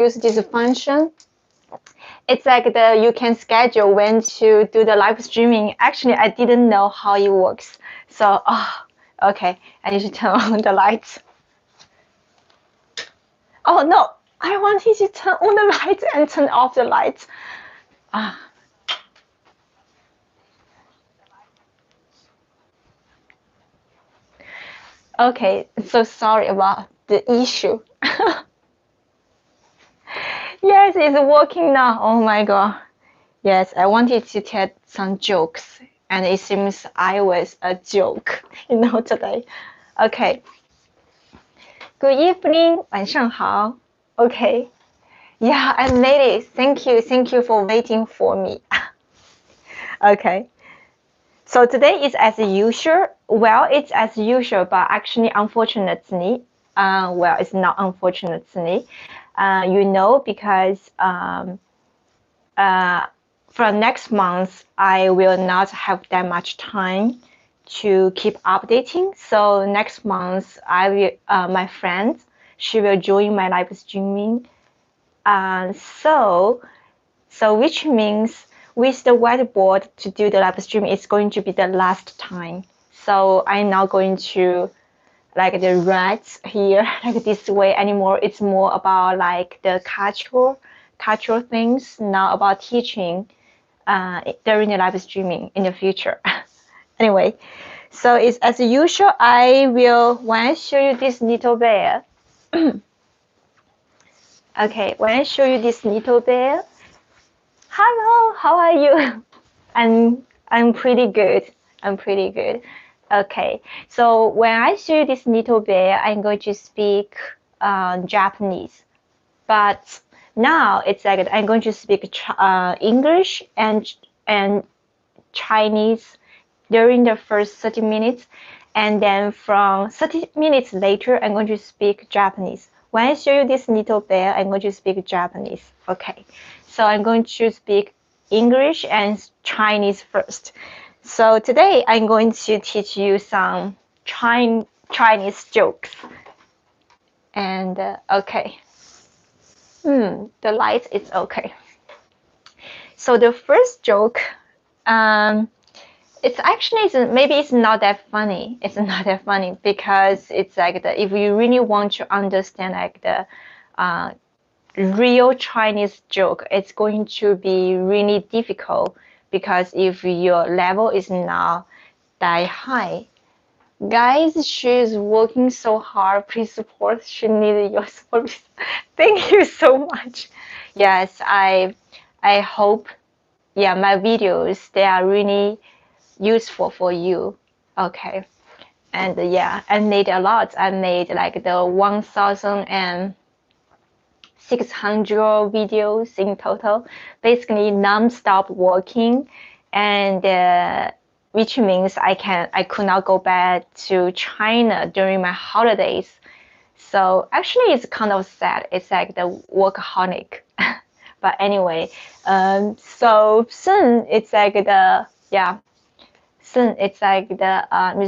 use this function. It's like you can schedule when to do the live streaming. Actually, I didn't know how it works. So, okay, I need to turn on the lights. Oh no, I wanted to turn on the lights and turn off the lights. Okay, so sorry about the issue. Yes, it's working now. Oh my god. Yes, I wanted to tell some jokes, and it seems I was a joke, today. Okay. Good evening, 晚上好. Okay. Yeah, I made it. Thank you for waiting for me. Okay. So today is as usual. Well, it's as usual, but actually, unfortunately, well, it's not unfortunately, because from next month, I will not have that much time to keep updating. So next month, I will, my friend, she will join my live streaming. So which means with the whiteboard to do the live stream, it's going to be the last time. So I'm not going to like the write here like this way anymore. It's more about like the cultural things, not about teaching during the live streaming in the future. Anyway, so it's as usual. When I show you this little bear. Okay, when I show you this little bear. Hello, how are you? I'm pretty good. Okay, so when I show you this little bear, I'm going to speak Japanese. But now it's like I'm going to speak English and Chinese during the first 30 minutes, and then from 30 minutes later, I'm going to speak Japanese. When I show you this little bear, I'm going to speak Japanese. Okay, so I'm going to speak English and Chinese first. So today I'm going to teach you some Chinese jokes. And okay. The light is okay. So the first joke, maybe it's not that funny. It's not that funny because it's like if you really want to understand like the real Chinese joke, it's going to be really difficult because if your level is not that high. Guys, she's working so hard. Please support. She needs your support. Thank you so much. Yes, I hope, my videos, they are really useful for you. Okay. And I made a lot. I made like the 1,600 videos in total, basically non-stop working, and which means I could not go back to China during my holidays. So actually it's kind of sad. It's like the workaholic. But anyway, so soon it's like it's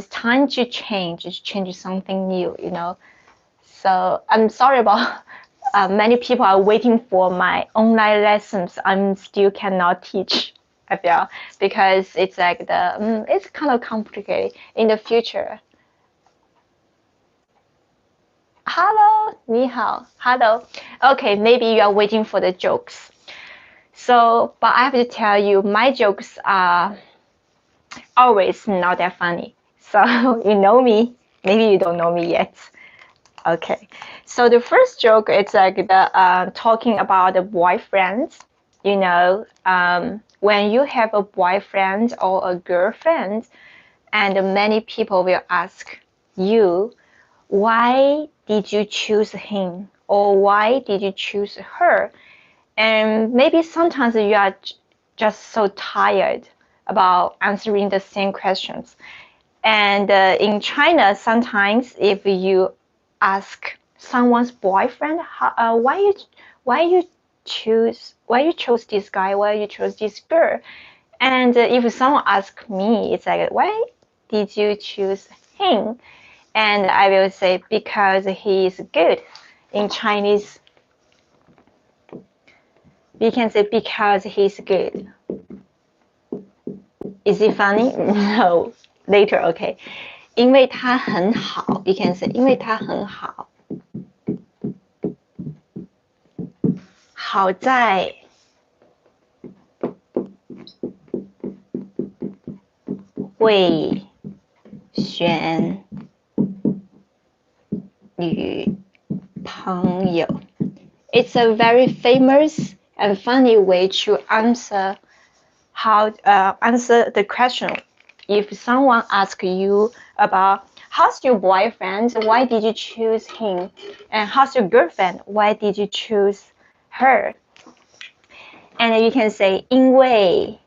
time to change something new, So I'm sorry about many people are waiting for my online lessons. I'm still cannot teach. I feel because it's like it's kind of complicated in the future. Hello, 你好, hello. Okay, maybe you are waiting for the jokes. So, but I have to tell you, my jokes are always not that funny. So you know me, maybe you don't know me yet. Okay, so the first joke is like talking about the boyfriends. When you have a boyfriend or a girlfriend, and many people will ask you, why did you choose him? Or why did you choose her? And maybe sometimes you are just so tired about answering the same questions. And in China, sometimes if you ask someone's boyfriend, why you chose this guy, why you chose this girl, and if someone asks me, it's like, why did you choose him? And I will say, because he is good. In Chinese, We can say because he's good. Is it funny? No. Later, okay. 因为他很好 You can say 因为他很好。好在会选女朋友。It's a very famous and funny way to answer the question. If someone asks you about how's your boyfriend, why did you choose him? And how's your girlfriend, why did you choose her? And you can say 因为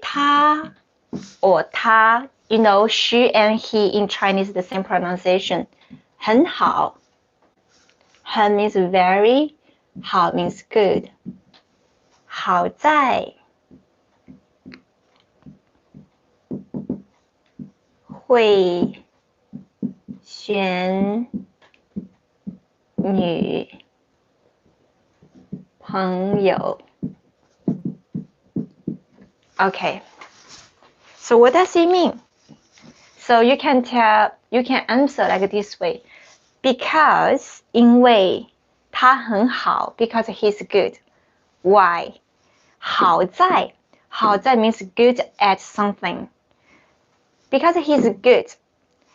他 or 她 you know, she and he in Chinese the same pronunciation. 很好 很 means very, 好 means good. 好在会选女朋友。Okay, so what does it mean? So you can answer like this way. Because 因为他很好 because he's good. Why? 好在 means good at something. Because he's good.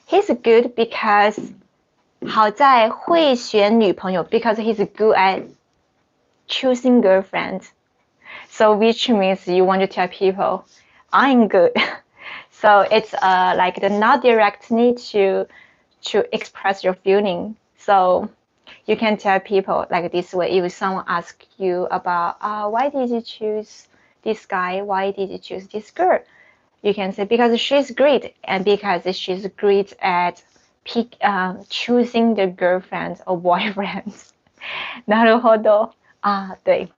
He's good because 好在会选女朋友 because he's good at choosing girlfriends. So which means you want to tell people, I'm good. So it's like the not directly to express your feeling. So you can tell people like this way. If someone asks you about why did you choose this guy? Why did you choose this girl? You can say because she's great and because she's great at choosing the girlfriends or boyfriends. なるほど。对。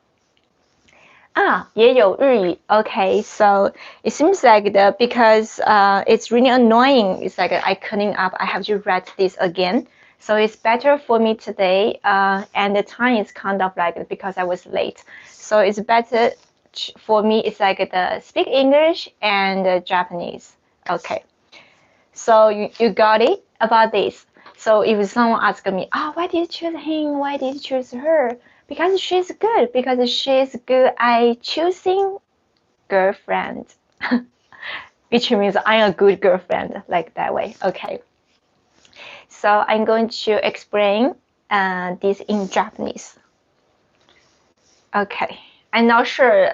也有日语 Okay, so it seems like because it's really annoying. It's like I cleaning up. I have to write this again. So it's better for me today. And the time is kind of like because I was late. So it's better for me. It's like the speak English and Japanese. Okay. So you got it about this. So if someone asks me, why did you choose him? Why did you choose her? Because she's good. Because she's good at choosing girlfriend. Which means I'm a good girlfriend, like that way. Okay. So I'm going to explain this in Japanese. Okay. I'm not sure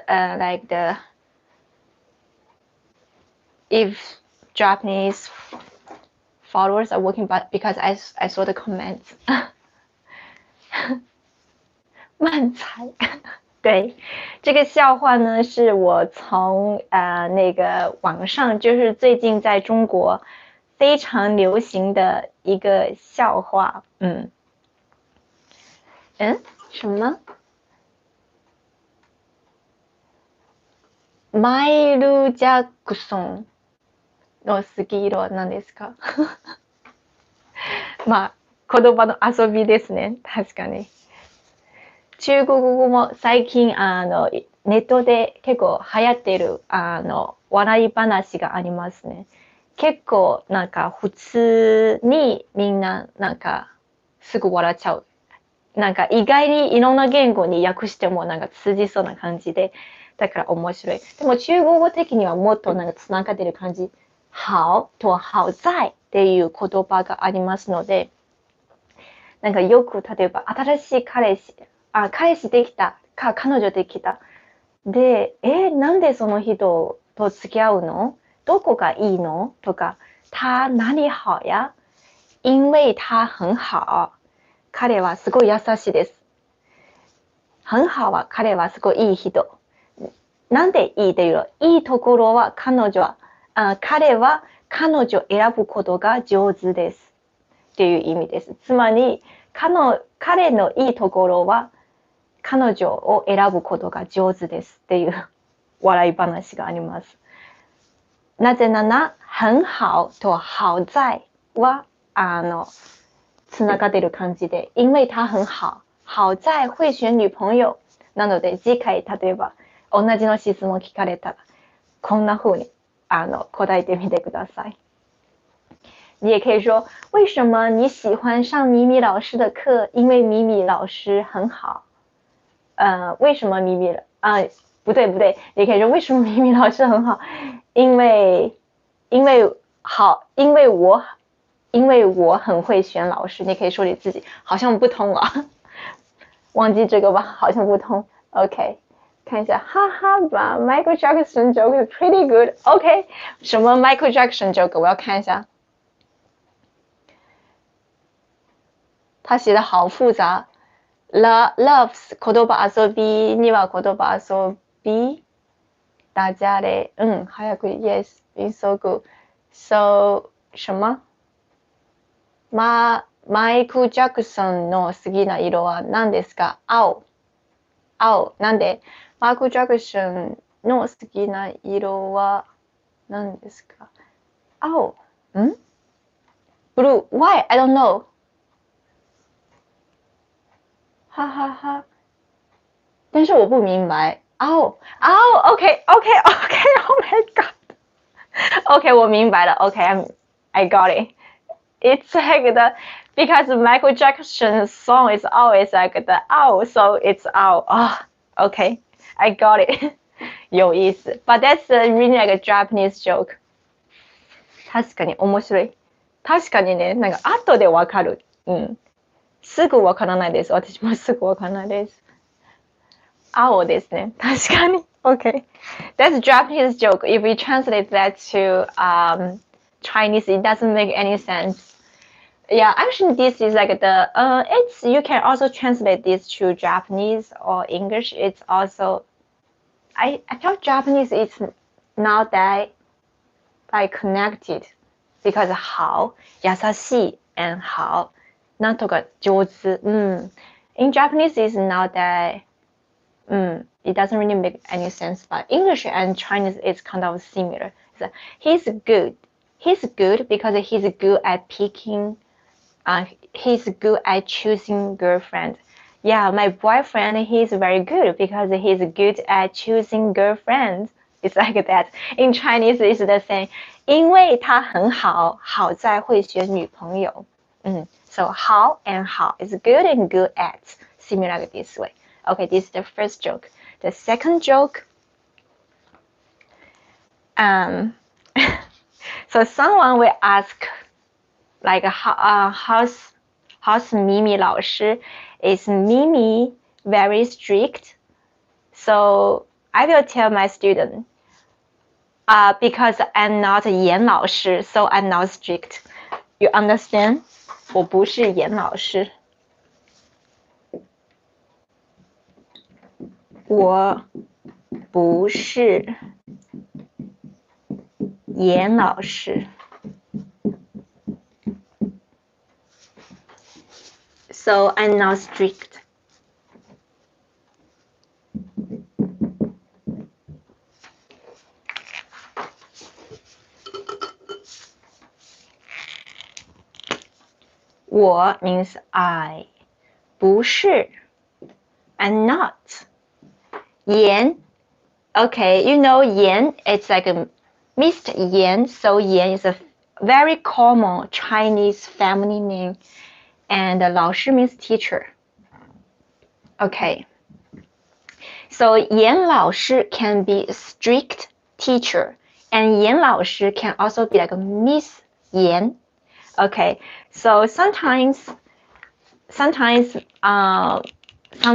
if Japanese followers are working, but because I saw the comments. 漫才对，这个笑话呢是我从那个网上，就是最近在中国非常流行的一个笑话。什么？マイル・ジャクソンの好き色は何ですか？まあ言葉の遊びですね。確かに。中国語も最近ネットで結構流行っている笑い話がありますね。結構なんか普通にみんななんかすぐ笑っちゃう。なんか意外にいろんな言語に訳してもなんか通じそうな感じで、だから面白い。でも中国語的にはもっとなんかつながってる感じ。好と好在っていう言葉がありますので、なんかよく例えば新しい彼氏できたか彼女できた。で、なんでその人と付き合うの？どこがいいの？とか、他哪里好呀？因为他很好。彼はすごい優しいです。很好は彼はすごいいい人。なんでいいっていうの？いいところは彼は彼女を選ぶことが上手です。っていう意味です。つまり、彼のいいところは彼女を選ぶことが上手ですっていう笑い話があります。なぜなら、很好と好在はつながってる感じで、因为他很好。好在会選女朋友。なので次回例えば同じの質問聞かれたらこんな風に答えてみてください。你也可以说为什么你喜欢上米米老师的课？因为米米老师很好。为什么米米不对，你可以说为什么米米老师很好？因为我很会选老师。你可以说你自己好像不通啊，忘记这个吧，好像不通。OK， 看一下，哈哈吧 ，Michael Jackson joke is pretty good。OK， 什么 Michael Jackson joke？ 我要看一下。他写的好复杂。loves 言葉遊びには言葉遊び大家で早く yes been so good so 什么マイク・ジャクソンの好きな色は何ですか？青なんでマイク・ジャクソンの好きな色は何ですか？青blue why I don't know哈哈哈，但是我不明白。OK， Oh my God，OK， 我明白了。OK，I got it. It's like because Michael Jackson's song is always like the so it's OK，I got it. 有意思。But that's really like a Japanese joke. 確かに面白い。確かにね、なんか後でわかる。すぐわからないです。私もすぐわからないです。青ですね。確かに。Okay. That's a Japanese joke. If we translate that to Chinese, it doesn't make any sense. Yeah, actually this is like you can also translate this to Japanese or English. It's also, I feel Japanese is not that like connected because 好、優しい and 好。なんとか上手。In Japanese, it's not that. It doesn't really make any sense. But English and Chinese is kind of similar. So he's good. He's good because he's good at picking. He's good at choosing girlfriend. Yeah, my boyfriend, he's very good because he's good at choosing girlfriends. It's like that. In Chinese, it's the same. 因为他很好，好在会选女朋友。So 好 and 好 is good and good at, similar like this way. Okay, this is the first joke. The second joke, so someone will ask, like, how's Mimi 老师? Is Mimi very strict? So I will tell my student, because I'm not 严老师, so I'm not strict. You understand? 我不是严老师。我不是严老师。So I'm not strict. 我 means I. 不是 I'm not. 严 okay, you know 严 it's like a Mr. Yan. So Yan is a very common Chinese family name. And 老师 means teacher. Okay. So 严老师 can be a strict teacher. And 严老师 can also be like a Miss Yan. Okay. So sometimes some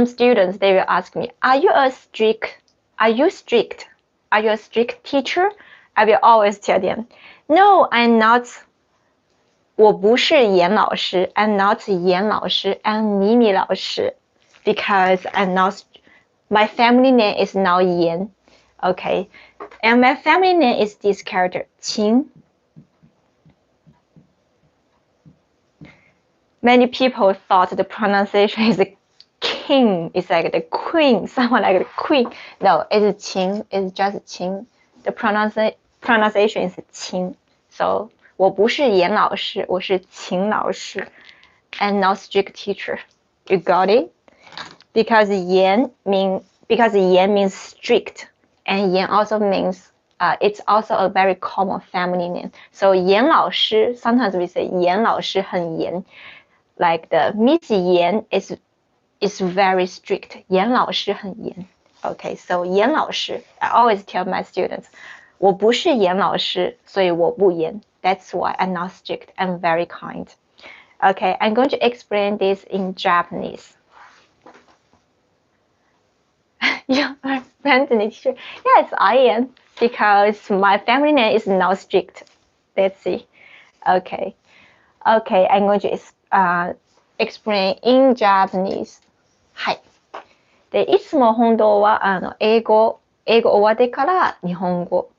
students, they will ask me, are you strict? Are you a strict teacher? I will always tell them, no, I'm not. 我不是严老师 I'm not 严老师 I'm Mimi 老师 because I'm not. My family name is not 严 Okay. And my family name is this character, Qing. Many people thought the pronunciation is king. It's like the queen, someone like the queen. No, it's Qing. It's just Qing. The pronunciation is Qing. So 我不是严老师，我是秦老师 and not strict teacher. You got it? because yan means strict, and yan also means it's also a very common family name. So 严老师, sometimes we say 严老师很严, like the Miss Yan is very strict. 严老师很严. Okay, so 严老师, I always tell my students, 我不是严老师, 所以我不严. That's why I'm not strict. I'm very kind. Okay, I'm going to explain this in Japanese. You are friendly teacher. Yes, I am, because my family name is not strict. Let's see. Okay, I'm going to explain in Japanese. はい。で、いつも本当は英語終わってから日本語。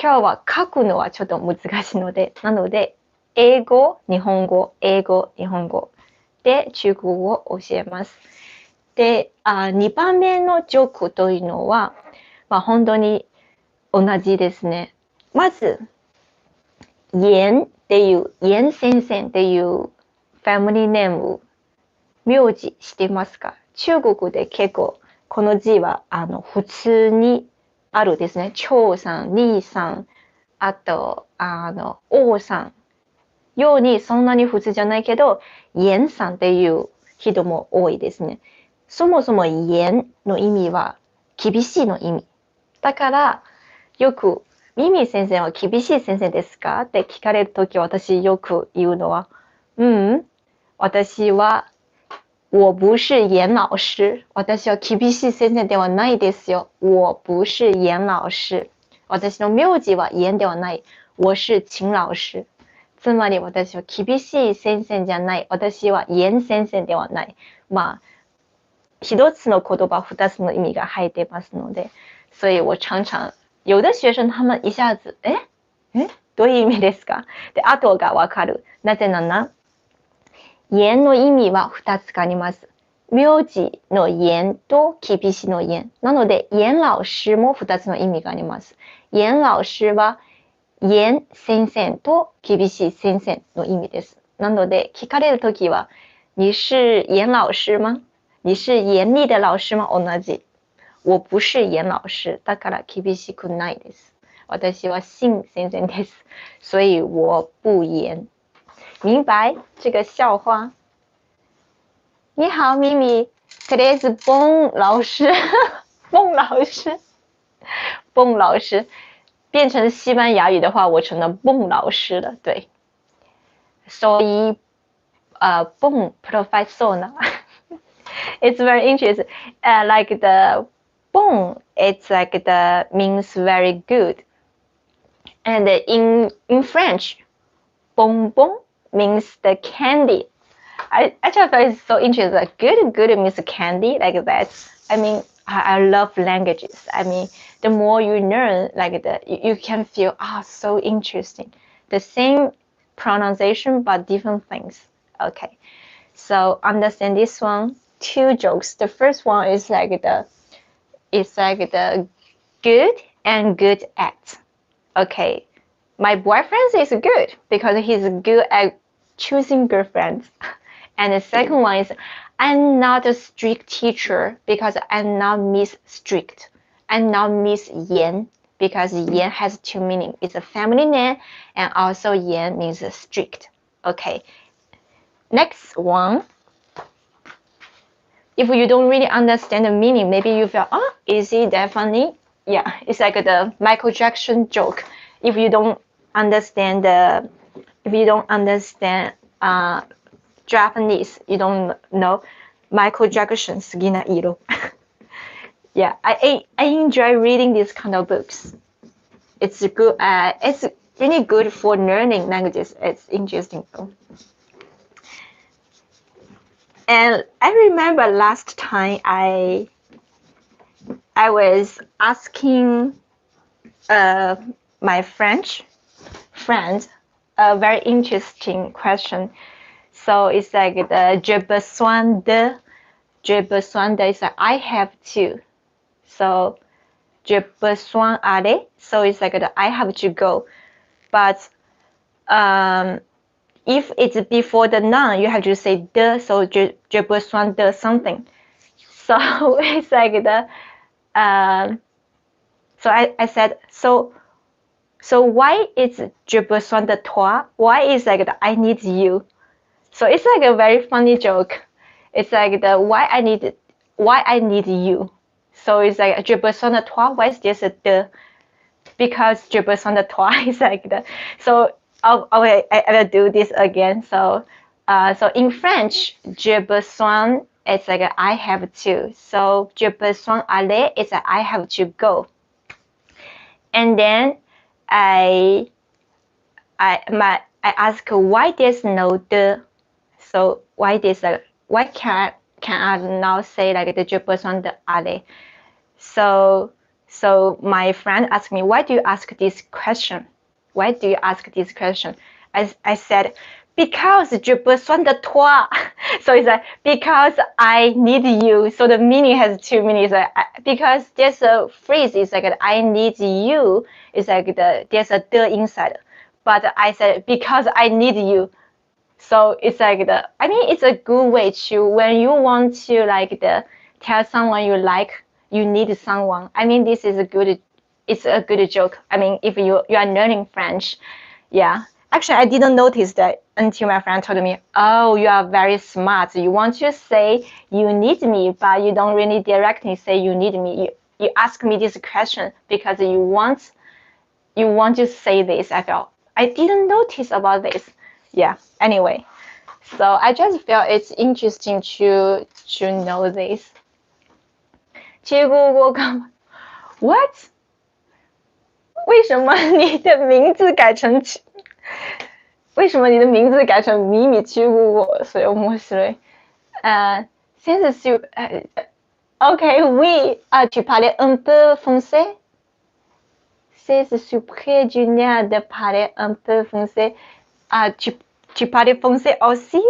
今日は書くのはちょっと難しいので、なので、英語、日本語、英語、日本語で中国語を教えます。で、2番目のジョークというのは、本当に同じですね。まず、严っていう、严先生っていうファミリーネーム、名字してますか？中国で結構この字は普通にあるですね。長さん、兄さん、あと王さんようにそんなに普通じゃないけど、严さんっていう人も多いですね。そもそも严の意味は厳しいの意味。だからよくミミ先生は厳しい先生ですかって聞かれるとき私よく言うのは、私は我不是严老師。私は厳しい先生ではないですよ。我不是严老師。私の名字は严ではない。我是秦老師。つまり私は厳しい先生じゃない。私は严先生ではない。一つの言葉、二つの意味が入ってますので、所以我常常有的学生他们一下子どういう意味ですか？で、後がわかる。なぜなら严の意味は2つあります。名字の严と厳しいの严。なので、严老師も2つの意味があります。严老師は严先生と厳しい先生の意味です。なので、聞かれるときは、你是严老師吗？你是严厉的老師吗？同じ。我不是严老師。だから厳しくないです。私は信先生です。所以我不严。明白这个笑话？你好，咪咪 ，Today is 蹦老师，蹦老师，蹦老师，变成西班牙语的话，我成了蹦老师了。对，所以蹦 professor 呢 ，it's very interesting. Like the 蹦, it's like the means very good, and in French, bonbon means the candy. I just thought it's so interesting. Like good means candy, like that. I mean, I love languages. I mean, the more you learn, like you can feel so interesting. The same pronunciation but different things. Okay, so understand this one. Two jokes. The first one is like the good and good at. Okay, my boyfriend is good because he's good at choosing girlfriends. And the second one is, I'm not a strict teacher because I'm not Miss Strict. I'm not Miss Yan because Yan has two meanings. It's a family name and also Yan means strict. Okay. Next one. If you don't really understand the meaning, maybe you feel, is it that funny? Yeah, it's like the Michael Jackson joke. If you don't understand Japanese, you don't know Michael Jackson 好きな色. Yeah, I enjoy reading these kind of books. It's good. It's really good for learning languages. It's interesting though. And I remember last time I was asking my French friend a very interesting question. So it's like the j'ai besoin de is like I have to. So j'ai besoin aller. So it's like the I have to go. But if it's before the noun, you have to say de. So j'ai besoin de something. So it's like so I said, so why is je besoin de toi? Why is like I need you? So it's like a very funny joke. It's like why I need you. So it's like je besoin de toi. Why is this the? Because je besoin de toi is like so I will do this again. So in French, je besoin it's like I have to. So je besoin aller is like I have to go. And then I ask why there's no de. So why can I now say like the je besoin d'aller? So my friend asked me, why do you ask this question? Why do you ask this question? I said, because je besoin de toi. So it's like, because I need you. So the meaning has two meanings. Because there's a phrase, it's like, I need you. It's like there's a de inside. But I said, because I need you. So it's like it's a good way to, when you want to like tell someone you need someone. This is it's a good joke. If you are learning French, yeah. Actually, I didn't notice that until my friend told me, oh, you are very smart. You want to say you need me, but you don't really directly say you need me. You ask me this question because you want to say this. I didn't notice about this. Yeah, anyway. So I just felt it's interesting to know this. 中国国干嘛 ？What？ 为什么你的名字改成咪咪中国語？それ面白い。OK, oui. Tu parlais un peu français? C'est super génial de parler un peu français. Tu parles français aussi?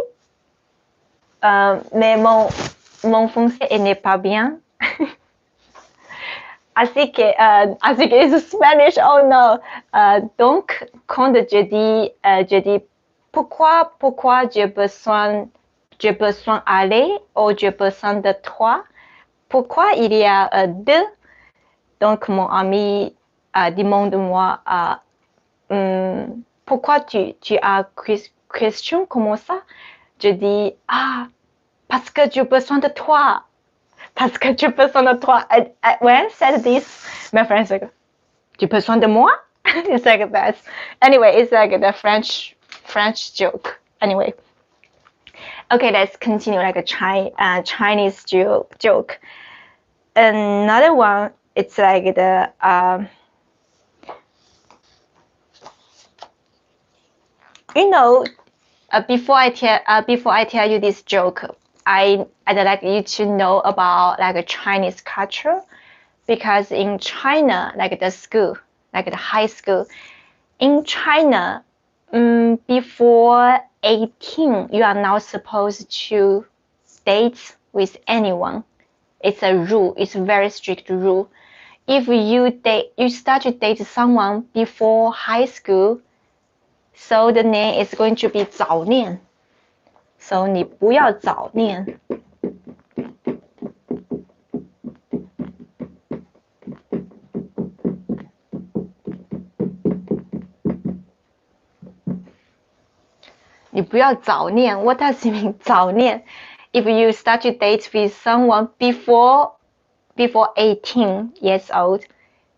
Mais mon français n'est pas bien. Así que es Spanish. Oh no. Donc quand je dis pourquoi j'ai besoin aller ou j'ai besoin de toi. Pourquoi il y a deux? Donc mon ami demande-moi pourquoi tu as question comment ça? Je dis parce que j'ai besoin de toi. Parce que j'ai besoin de toi. When I said this, my friend's like, tu as besoin de moi? It's like that. Anyway, it's like the French joke. Anyway. Okay, let's continue like a Chinese joke. Another one, it's like the before I tell you this joke, I'd like you to know about like a Chinese culture, because in China, like the school, like the high school, in China, before 18, you are not supposed to date with anyone. It's a rule. It's a very strict rule. If you start to date someone before high school, so the name is going to be 早恋. So 你不要早恋. What does it mean? 早恋. If you start to date with someone before 18 years old,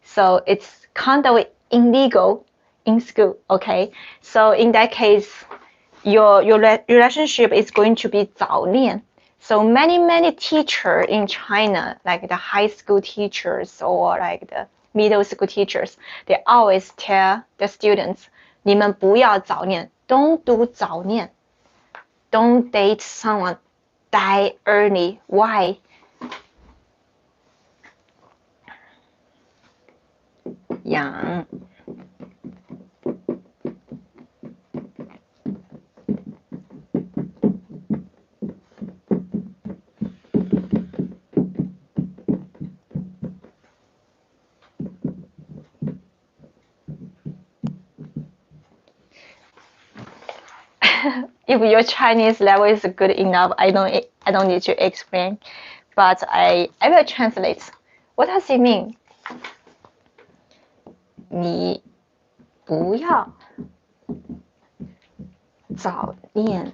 so it's kind of illegal in school. Okay, so in that case, your relationship is going to be 早恋. So many teachers in China, like the high school teachers or like the middle school teachers, they always tell the students, 你们不要早恋. Don't do 早恋. Don't date someone die early. Why? Young. If your Chinese level is good enough, I don't need to explain. but I will translate. What does it mean? 你不要早念。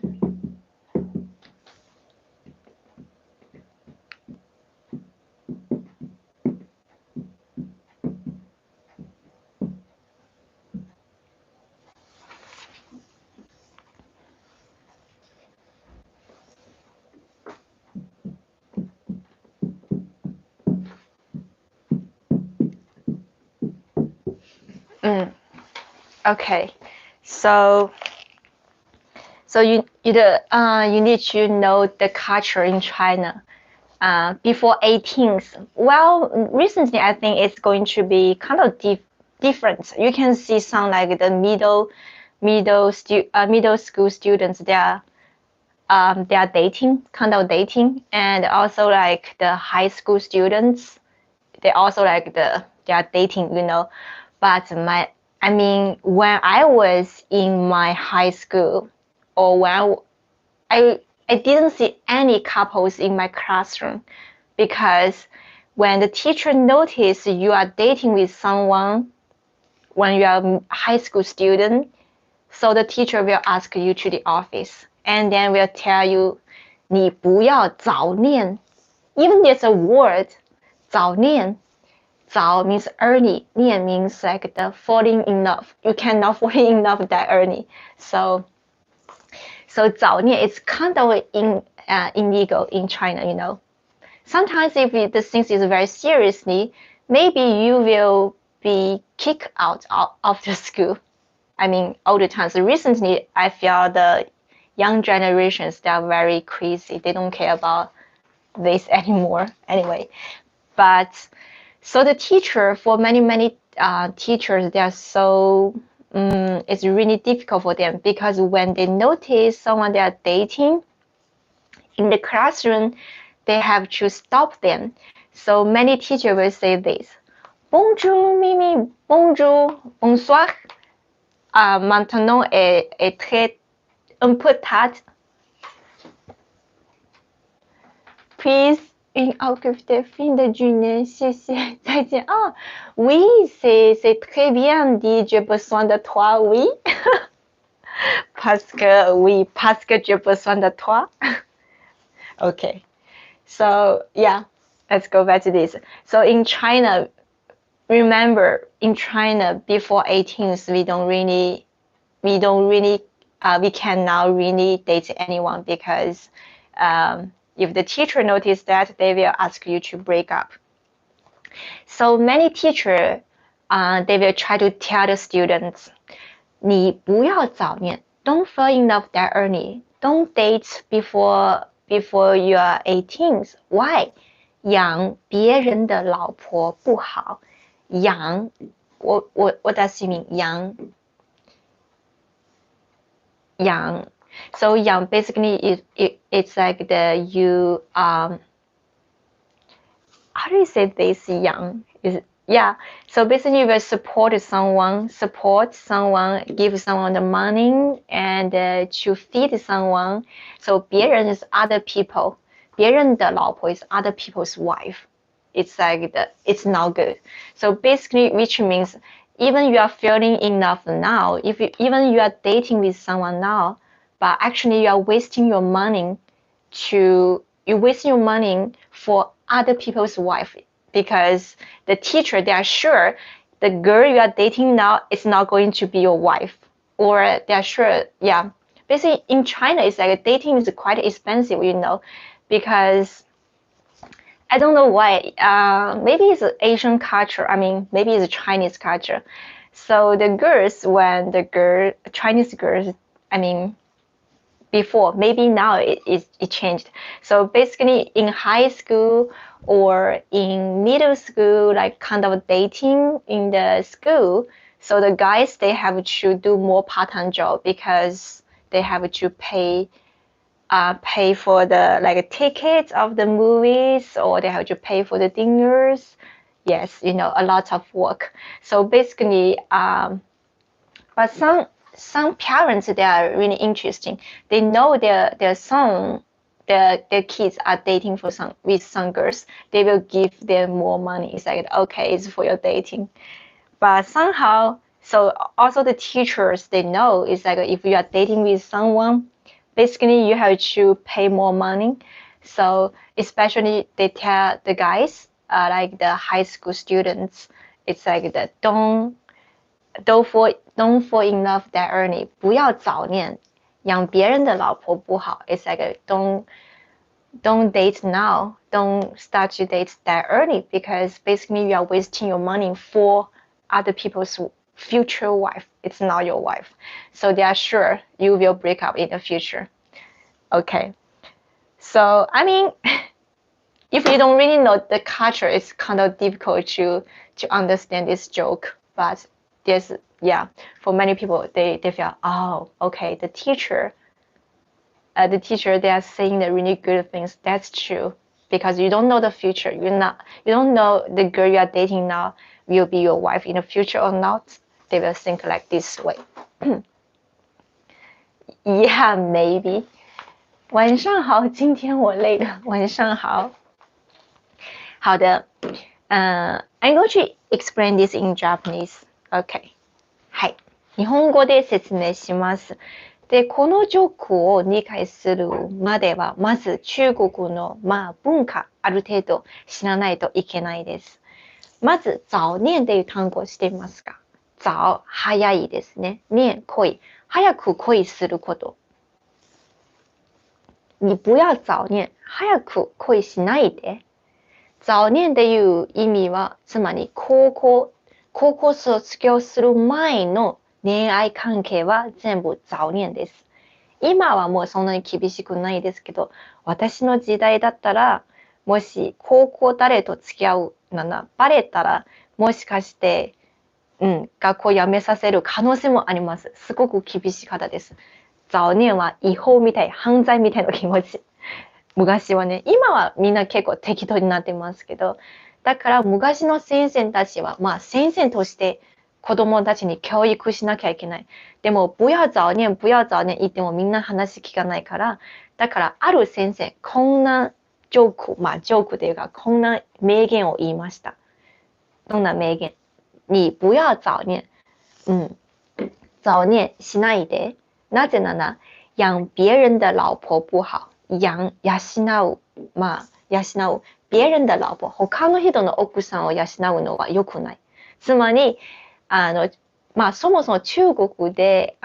Okay, so you need to know the culture in China. Before 18th, well, recently I think it's going to be kind of different. You can see some like the middle school students, they are dating, kind of dating, and also like the high school students, they also like they are dating, you know. But when I was in my high school, or when I didn't see any couples in my classroom, because when the teacher notices you are dating with someone when you are a high school student, so the teacher will ask you to the office and then will tell you 你不要早恋. Even there's a word 早恋. 早 means early, 恋 means like the falling in love. You cannot fall in love that early. So 早恋is kind of illegal in China, you know. Sometimes if the things is very seriously, maybe you will be kicked out of the school. All the time. So recently, I feel the young generations, they are very crazy. They don't care about this anymore. Anyway, but so the teacher, for many teachers, they are so it's really difficult for them, because when they notice someone they are dating in the classroom, they have to stop them. So many teachers will say this: Bonjour, Mimi. Bonjour, bonsoir. Maintenant est très un peu tard. Please, une activité fin de journée, 谢谢，再见。Ah, oui, c'est très bien dit, j'ai besoin de toi, oui. parce que j'ai besoin de toi. Okay, so yeah, let's go back to this. So in China, remember, in China before 18th, we cannot really date anyone, because if the teacher notices that, they will ask you to break up. So many teachers, they will try to tell the students, 你不要早恋, don't fall in love that early, don't date before you are 18. Why? 养别人的老婆不好。养 what does it mean? 养 so 养 basically it's like you how do you say this? 养 is so basically you will support someone, give someone the money and to feed someone. So 别人 is other people, 别人的老婆 is other people's wife. It's like it's not good. So basically, which means even you are feeling enough now, even you are dating with someone now, but actually you are wasting your money for other people's wife, because the teacher, they are sure the girl you are dating now is not going to be your wife, or they are sure, basically in China, it's like dating is quite expensive, you know, because I don't know why. Maybe it's Asian culture. Maybe it's Chinese culture. So the girls, Chinese girls, before, maybe now it changed. So basically in high school or in middle school, like kind of dating in the school, so the guys, they have to do more part-time job, because they have to pay for the like tickets of the movies, or they have to pay for the dinners. Yes, you know, a lot of work. So basically, but some parents, they are really interesting. They know their son, the kids are dating with some girls, they will give them more money. It's like, okay, it's for your dating. But somehow, so also the teachers, they know it's like if you are dating with someone, basically you have to pay more money. So especially they tell the guys, like the high school students, it's like that don't fall in love that early. 不要早恋，养别人的老婆不好。It's like don't date now. Don't start to date that early because basically you are wasting your money for other people's future wife. It's not your wife. So they are sure you will break up in the future. Okay. So, I mean, if you don't really know the culture, it's kind of difficult to understand this joke. But there's, yeah, for many people, they feel, oh, okay, the teacher, they are saying the really good things. That's true. Because you don't know the future. You don't know the girl you are dating now will be your wife in the future or not. They will think like this way. Yeah, maybe. 晚上好，今天我累了。晚上好。好的，I'm going to explain this in Japanese. Okay. はい。日本語で説明します。で、このジョークを理解するまでは、まず中国の、文化、ある程度知らないといけないです。まず、早恋という単語をしていますか？早、早いですね。恋、恋。早く恋すること。你不要早恋。早く恋しないで。早恋っていう意味は、つまり高校卒業する前の恋愛関係は全部早恋です。今はもうそんなに厳しくないですけど、私の時代だったら、もし高校誰と付き合うバレたら、もしかして、学校辞めさせる可能性もあります。すごく厳しかったです。早恋は違法みたい、犯罪みたいな気持ち。昔はね、今はみんな結構適当になってますけど、だから昔の先生たちは、先生として子供たちに教育しなきゃいけない。でも、不要早恋言ってもみんな話聞かないから、だからある先生、こんなジョークというか、こんな名言を言いました。どんな名言？你不要早恋。早恋しないで。なぜなら、養别人的老婆不好。養う。別人的老婆。他の人の奥さんを養うのは良くない。つまり、そもそも中国で、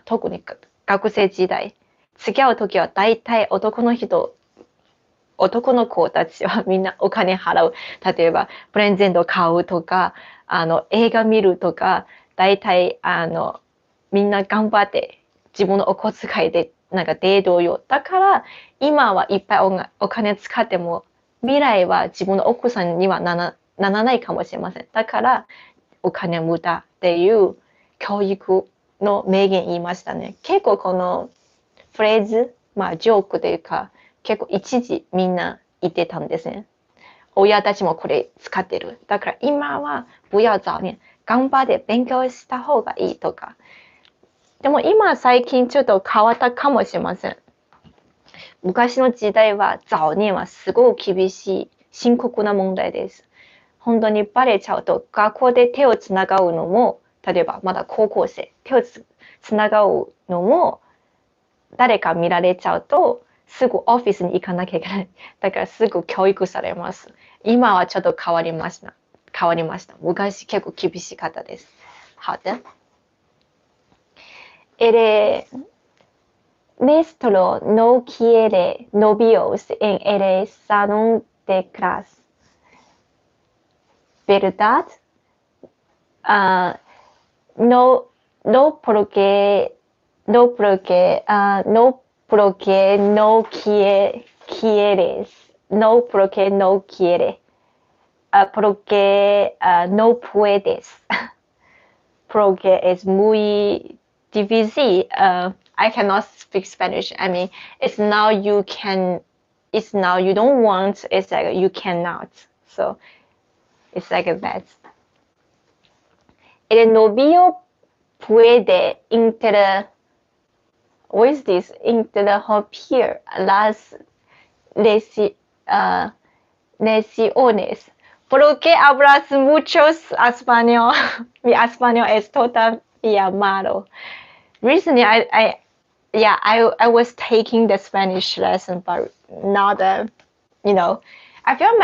特に学生時代、付き合うときは大体男の子たちはみんなお金払う。例えば、プレゼント買うとか、映画見るとか、大体、みんな頑張って自分のお小遣いでデートよ。だから、今はいっぱいお金使っても、未来は自分の奥さんにはならないかもしれません。だから、お金無駄っていう教育の名言言いましたね。結構このフレーズ、ジョークというか、結構一時みんな言ってたんですね。親たちもこれ使ってる。だから今は不要早恋。頑張って勉強した方がいいとか。でも今最近ちょっと変わったかもしれません。昔の時代は早恋はすごく厳しい深刻な問題です。本当にバレちゃうと学校で手をつながうのも、例えばまだ高校生、手をつながうのも誰か見られちゃうとすぐオフィスに行かなきゃいけない。だからすぐ教育されます。今はちょっと変わりました。昔結構厳しかったです。好的。Nuestro no quiere novios en el salón de clase. ¿Verdad? No porque no quieres. No porque no quiere. Porque no puedes. Porque es muy difícil. I cannot speak Spanish. I mean, it's now you don't want, it's like you cannot. So it's like that. El novio puede with this interrumpir las lesiones. Porque hablas muchos español. Mi español es todavía malo. Recently, I was taking the Spanish lesson, but not I feel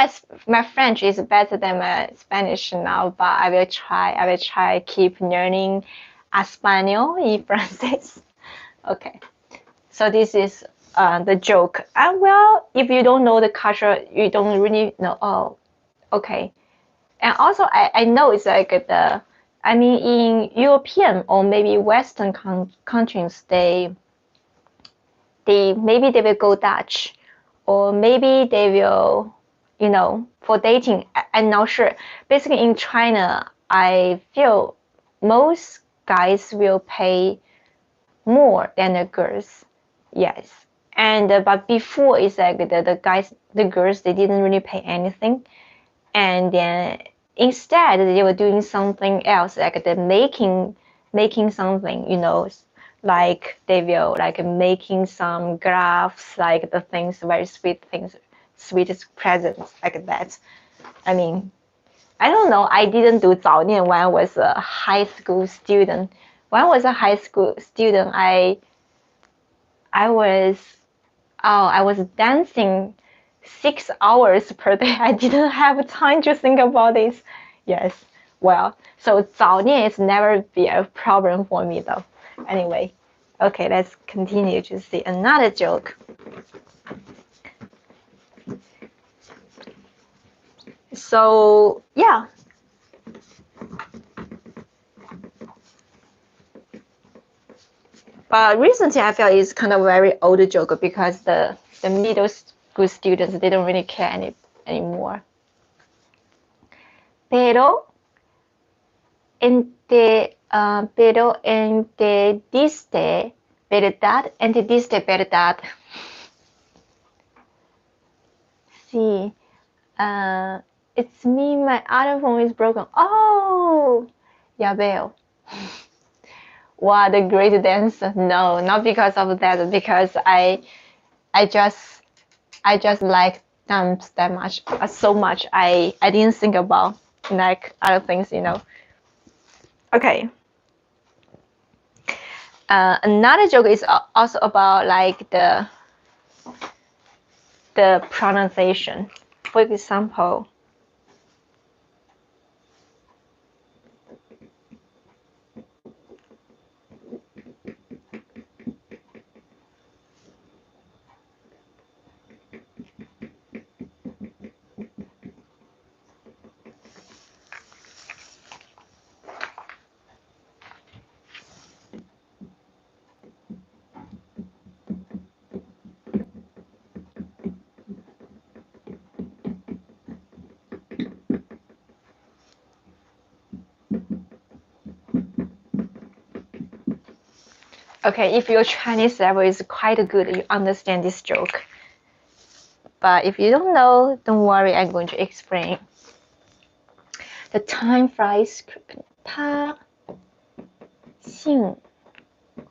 my French is better than my Spanish now, but I will try keep learning Español y francés. Okay, so this is the joke. And well, if you don't know the culture, you don't really know. Oh, okay. And also, I know it's like in European or maybe Western countries, maybe they will go Dutch, or maybe they will, for dating. I'm not sure. Basically, in China, I feel most guys will pay more than the girls. Yes. And but before, it's like the girls, they didn't really pay anything, and then instead they were doing something else, like the making something, like they will like making some crafts, like the things, very sweet things, sweetest presents, like that. I mean, I don't know, I didn't do 早念 when I was a high school student. When I was a high school student, I was dancing 6 hours per day. I didn't have time to think about this. Yes, well, so 早念 is never be a problem for me though. Anyway, okay, let's continue to see another joke. So yeah. But recently I feel it's kind of a very old joke because the middle school students, they don't really care anymore. Pero entendiste verdad. Sí. It's me, my other phone is broken. Oh, ya veo. What a great dancer. No, not because of that, because I just like dance that much, so much. I didn't think about like other things, Okay. Another joke is also about like the pronunciation. For example, okay, if your Chinese level is quite good, you understand this joke. But if you don't know, don't worry, I'm going to explain. The time flies quickly. 他姓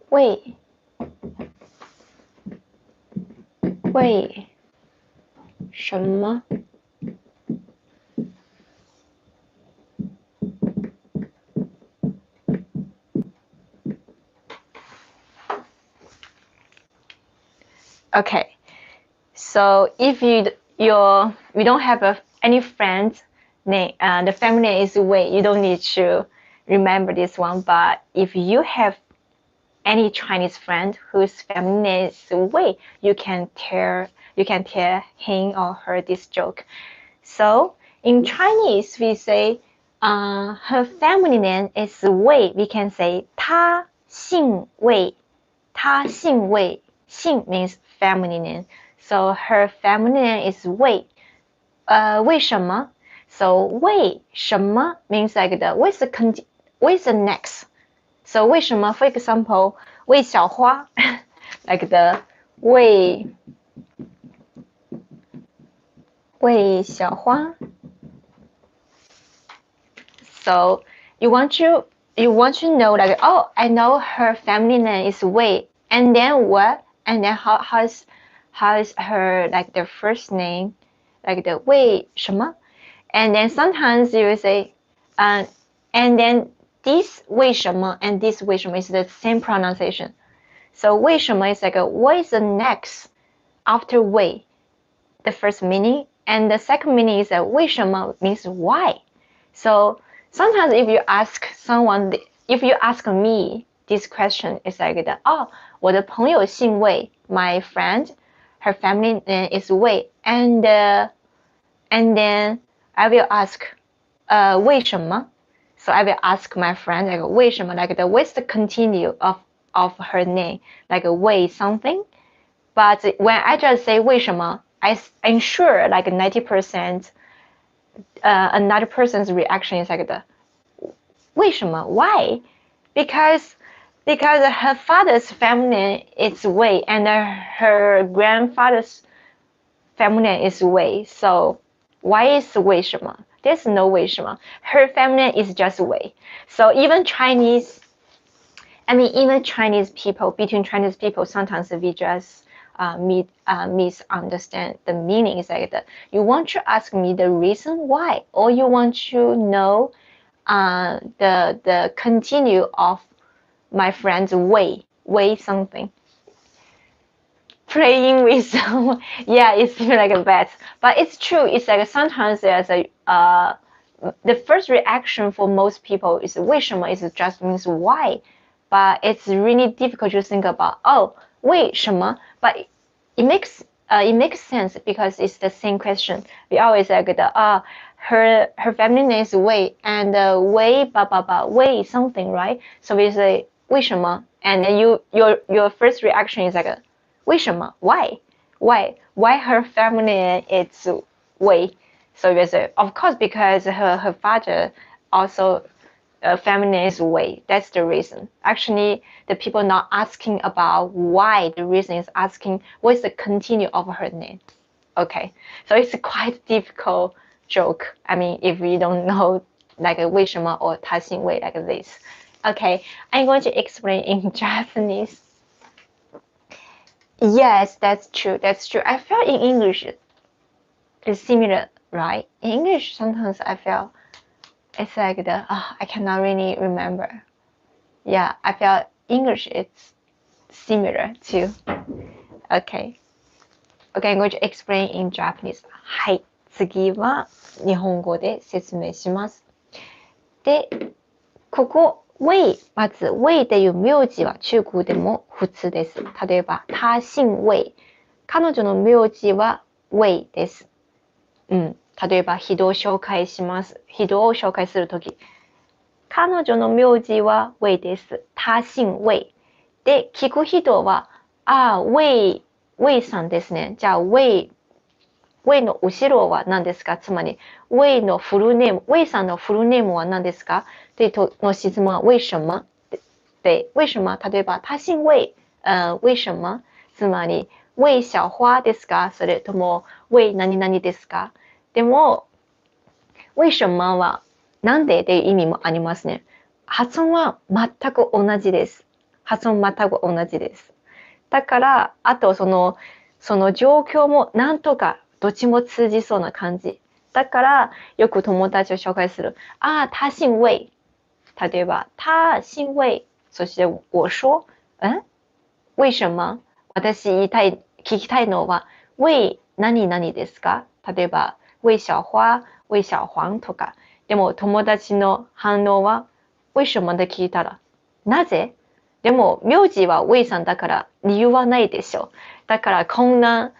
魏，为什么？Okay, so if you don't have any friends name, the family name is Wei, you don't need to remember this one. But if you have any Chinese friend whose family name is Wei, you can tell him or her this joke. So in Chinese, we say her family name is Wei. We can say 她姓魏，她姓魏。姓 means family name. So her family name is Wei. 为什么? So 为什么 means like what's the next? So 为什么 for example 魏小花like the 魏小花. So you want to know like, oh, I know her family name is Wei, and then what? And then how's her like the first name, like the 为什么? And then sometimes you will say, and then this 为什么 and this 为什么 is the same pronunciation. So 为什么 is like what is the next after 为, the first meaning, and the second meaning is that 为什么 means why. So sometimes if you ask someone, if you ask me this question, it's like that, 我的朋友姓魏, my friend, her family name is 魏, and then I will ask, 为什么? So I will ask my friend, like 为什么, like what's the continue of her name, like 为 something. But when I just say 为什么, I'm sure like 90%, another person's reaction is like the 为什么? Why? Because her father's family name is Wei and her grandfather's family name is Wei. So why is 为什么? There's no 为什么. Her family name is just Wei. So even Chinese people, between Chinese people, sometimes we just misunderstand the meaning. It's like that. You want to ask me the reason why, or you want to know the continue of my friend's way something. Playing with someone, yeah, it's like a bet, but it's true. It's like sometimes there's the first reaction for most people is 为什么 is just means why, but it's really difficult to think about 为什么, but it makes sense because it's the same question. We always like her family name is Wei and Wei Wei something, right? So we say 为什么, and then your first reaction is like 为什么? Why her family is Wei? So we say, of course, because her father also family name is Wei. That's the reason. Actually, the people not asking about why. The reason is asking what is the continue of her name. Okay, so it's a quite difficult joke. I mean, if you don't know like 为什么 or 他姓魏 like this. Okay, I'm going to explain in Japanese. Yes, that's true. I felt in English it's similar, right? In English, sometimes I feel it's like I cannot really remember. Yeah, I felt English it's similar too. Okay, I'm going to explain in Japanese. はい、次は日本語で説明します。で、ここウェイ、まずウェイっていう名字は中国でも普通です。例えば、他姓ウェイ。彼女の名字はウェイです。例えば、人を紹介します。人を紹介するとき。彼女の名字はウェイです。他姓ウェイ。で、聞く人は、ウェイさんですね。じゃあ、ウェイの後ろは何ですか？つまり、ウェイのフルネーム、ウェイさんのフルネームは何ですか？の質問は为什么？で、为什么？例えば、他姓魏、为什么？つまり、魏小花ですか？それとも、魏何々ですか？でも、为什么は、なんでっていう意味もありますね。発音は全く同じです。だから、あとその状況もなんとかどっちも通じそうな感じ。だから、よく友達を紹介する。他姓魏。例えば、他姓魏。そして、我说、为什么？私聞きたいのは、魏何々ですか？例えば、魏小花、魏小黄とか。でも、友達の反応は、为什么で聞いたら、なぜ？でも、名字は魏さんだから理由はないでしょ。だから、混乱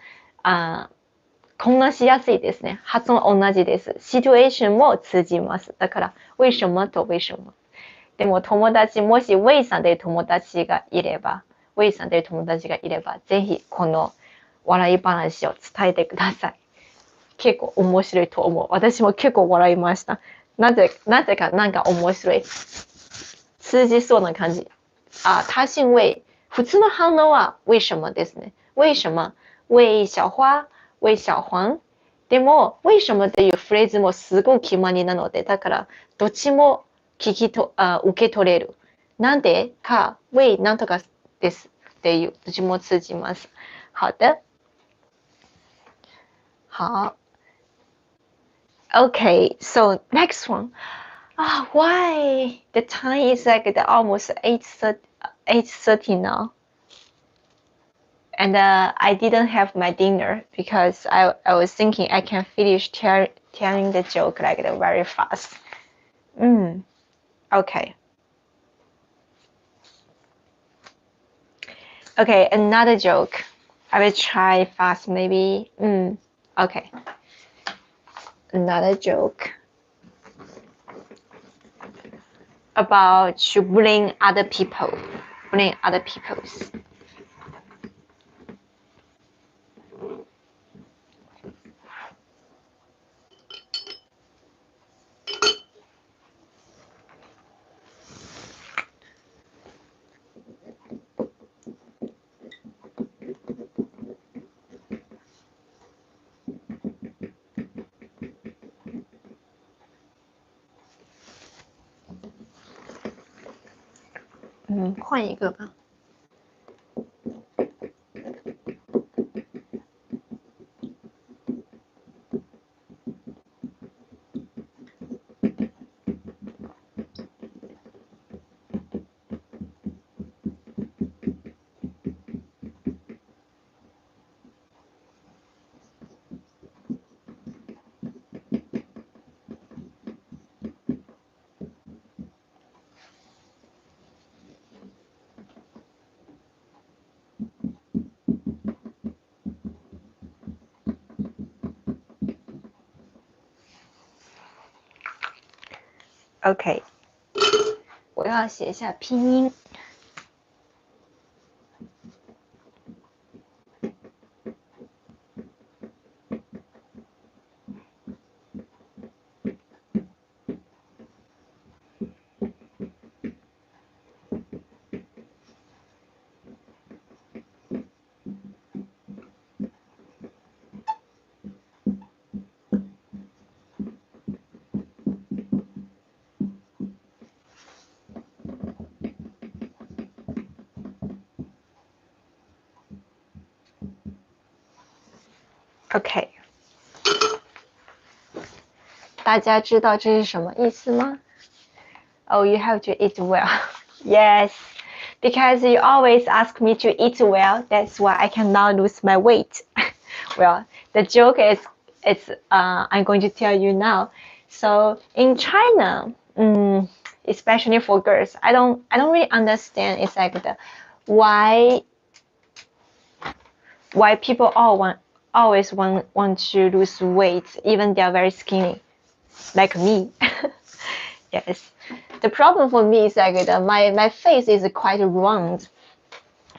しやすいですね。発音同じです。シチュエーションも通じます。だから、为什么と为什么。でも友達、もしウェイさんで友達がいれば、ぜひこの笑い話を伝えてください。結構面白いと思う。私も結構笑いました。なぜかなんか面白い。通じそうな感じ。他姓ウェイ。普通の反応は为什么ですね。为什么？魏小花、魏小黄。でも、为什么っていうフレーズもすごい決まりなので、だからどっちも受け取れる。なんでか、ウェイなんとかです。っていうとても通じます。好的。好。Okay, so next one. Why the time is like almost 8:30 now? And I didn't have my dinner because I was thinking I can finish telling the joke like very fast. Okay. Okay, another joke. I will try fast maybe. Okay. Another joke about to blame other people. Blame other people's. 换一个吧。OK， 我要写一下拼音。OK， 大家知道这是什么意思吗？ Oh, you have to eat well. Yes, because you always ask me to eat well. That's why I cannot lose my weight. Well, the joke is, I'm going to tell you now. So in China, especially for girls, I don't really understand. It's like why people always want to lose weight, even they are very skinny, like me. Yes, the problem for me is like my face is quite round,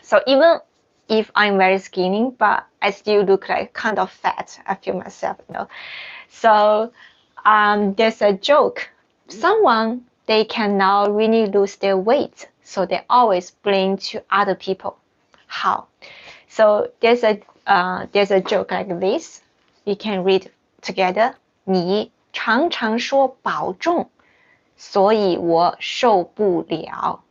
so even if I'm very skinny, but I still look like kind of fat. I feel myself, So there's a joke. Someone, they cannot really lose their weight, so they always blame to other people. How? So there's a joke like this. We can read together. 你常常说保重，所以我受不了。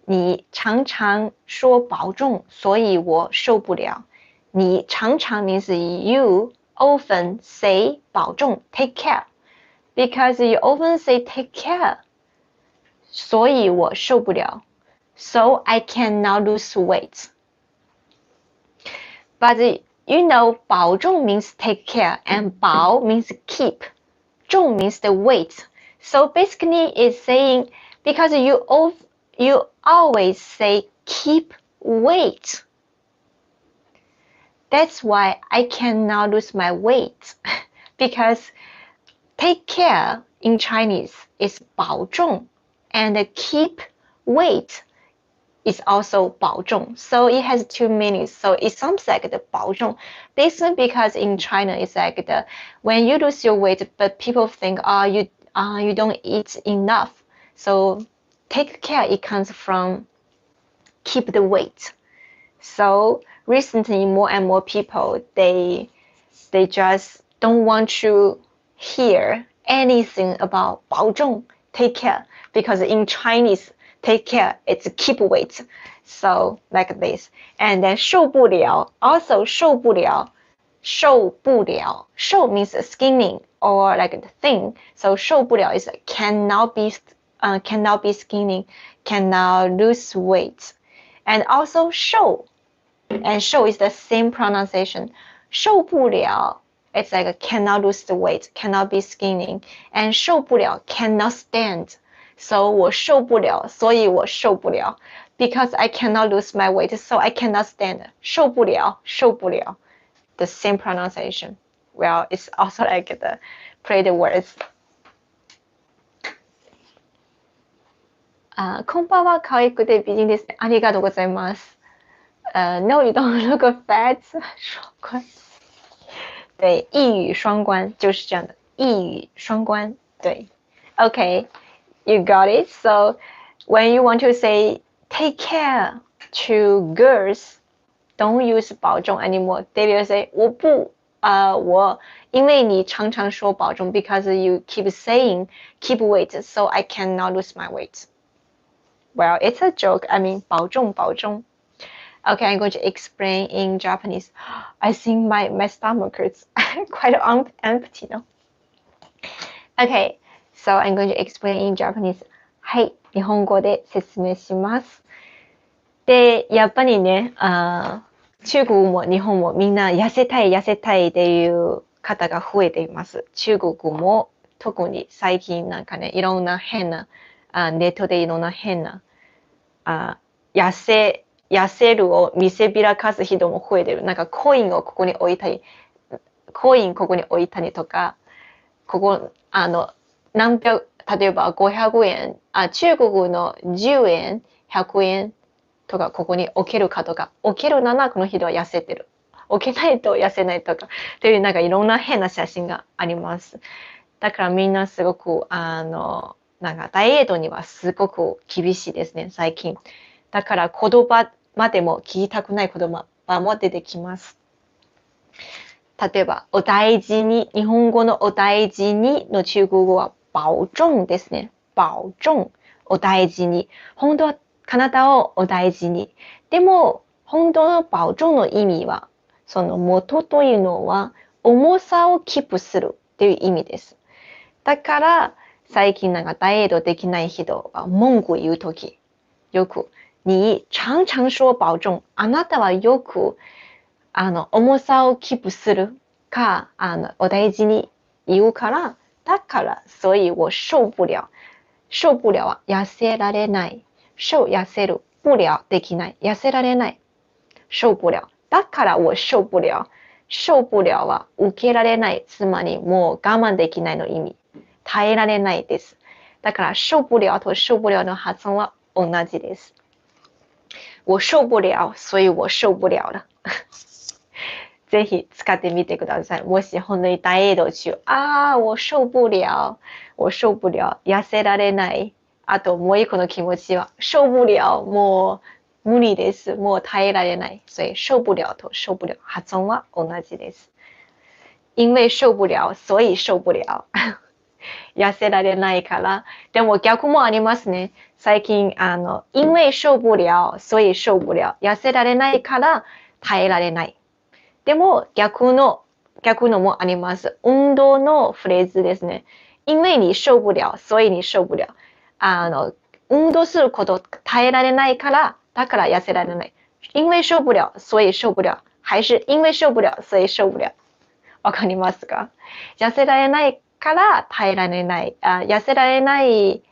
你常常说保重，所以我受不了。你常常 means you often say 保重 take care, because you often say take care, 所以我受不了。So I cannot lose weight. But you know, 保重 means take care, and 保 means keep. 重 means the weight. So basically, it's saying because you always say keep weight. That's why I cannot lose my weight. Because take care in Chinese is 保重, and keep weight is also 保重. So it has two meanings. So it sounds like the 保重. This is because in China it's like when you lose your weight, but people think you don't eat enough. So take care, it comes from keep the weight. So recently more and more people they just don't want to hear anything about 保重 take care, because in Chinese take care it's keep weight. So like this. And then 受不了 also 受不了受不了 受 means skinning or like the thing. So 受不了 is cannot be skinning, cannot lose weight. And also 瘦 and 瘦 is the same pronunciation. 受不了 it's like cannot lose the weight, cannot be skinning. And 受不了 cannot stand. So 我受不了所以我受不了 because I cannot lose my weight, so I cannot stand. 受不了受不了 the same pronunciation. Well, it's also like the play the words. こんばんは、可愛くて美人ですね。ありがとうございます。No, you don't look fat. 双关。对，一语双关就是这样的，一语双关。对 ，OK, you got it. So when you want to say take care to girls, don't use 保重 anymore. They will say 我不我因为你常常说保重 because you keep saying keep weight, so I cannot lose my weight. Well, it's a joke. I mean 保重保重。Okay, I'm going to explain in Japanese. I think my stomach is quite empty now. Okay, so I'm going to explain in Japanese. はい、日本語で説明します。で、やっぱりね、中国も日本もみんな痩せたいっていう方が増えています。中国も特に最近なんかね、いろんな変な、ネットでいろんな変な、痩せるを見せびらかす人も増えてる。なんかコインをここに置いたりとか、ここ、例えば500円、中国の10円、100円とかここに置けるかとか、置けるならこの人は痩せてる。置けないと痩せないとか、というなんかいろんな変な写真があります。だからみんなすごく、なんかダイエットにはすごく厳しいですね、最近。だから言葉までも聞きたくない言葉も出てきます。例えば、お大事に、日本語のお大事にの中国語は保重ですね。保重。お大事に。本当は体をお大事に。でも、本当の保重の意味は、その元というのは、重さをキープするっていう意味です。だから、最近なんかダイエットできない人が文句言うとき、よく、你常常说保重。あなたはよく、重さをキープするか、お大事に言うから、だから、所以我受不了。受不了は痩せられない。痩せる。不了できない。痩せられない。受不了。だから我受不了。受不了は受けられない。つまりもう我慢できないの意味。耐えられないです。だから受不了と受不了の発音は同じです。我受不了、所以我受不了了。ぜひ使ってみてください。もし本当にダイエット中、我受不了、我受不了、痩せられない。あともう一個の気持ちは、受不了、もう無理です。もう耐えられない。所以受不了と受不了、発音は同じです。因为受不了、所以受不了。痩せられないから。でも逆もありますね。最近、因为受不了、所以受不了。痩せられないから耐えられない。でも逆のもあります。運動のフレーズですね。因为你受不了、所以你受不了。運動すること耐えられないから、だから痩せられない。因为受不了、所以受不了。还是因为受不了、所以受不了。わかりますか？痩せられないから耐えられない。痩せられない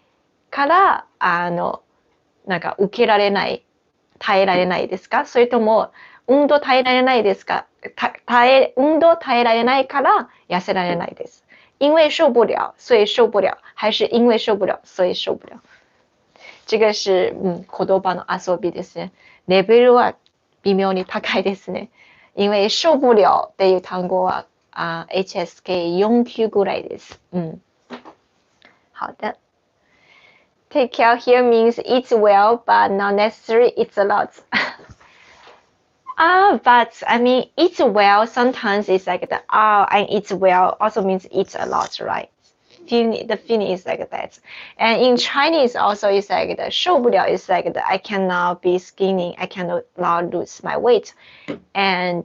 から、なんか受けられない。耐えられないですか？それとも、運動耐えられないですか？運動耐えられないから痩せられないです。因为受不了，所以受不了。还是因为受不了，所以受不了。这个是、言葉の遊びですね。レベルは微妙に高いですね。因为受不了っていう単語は、HSK4 級ぐらいです。好的。Take care here means eat well, but not necessarily eat a lot. But I mean, eat well sometimes it's like I eat well also means eat a lot, right? the feeling is like that. And in Chinese also it's like the 受不了 is like the I cannot be skinny, I cannot lose my weight. And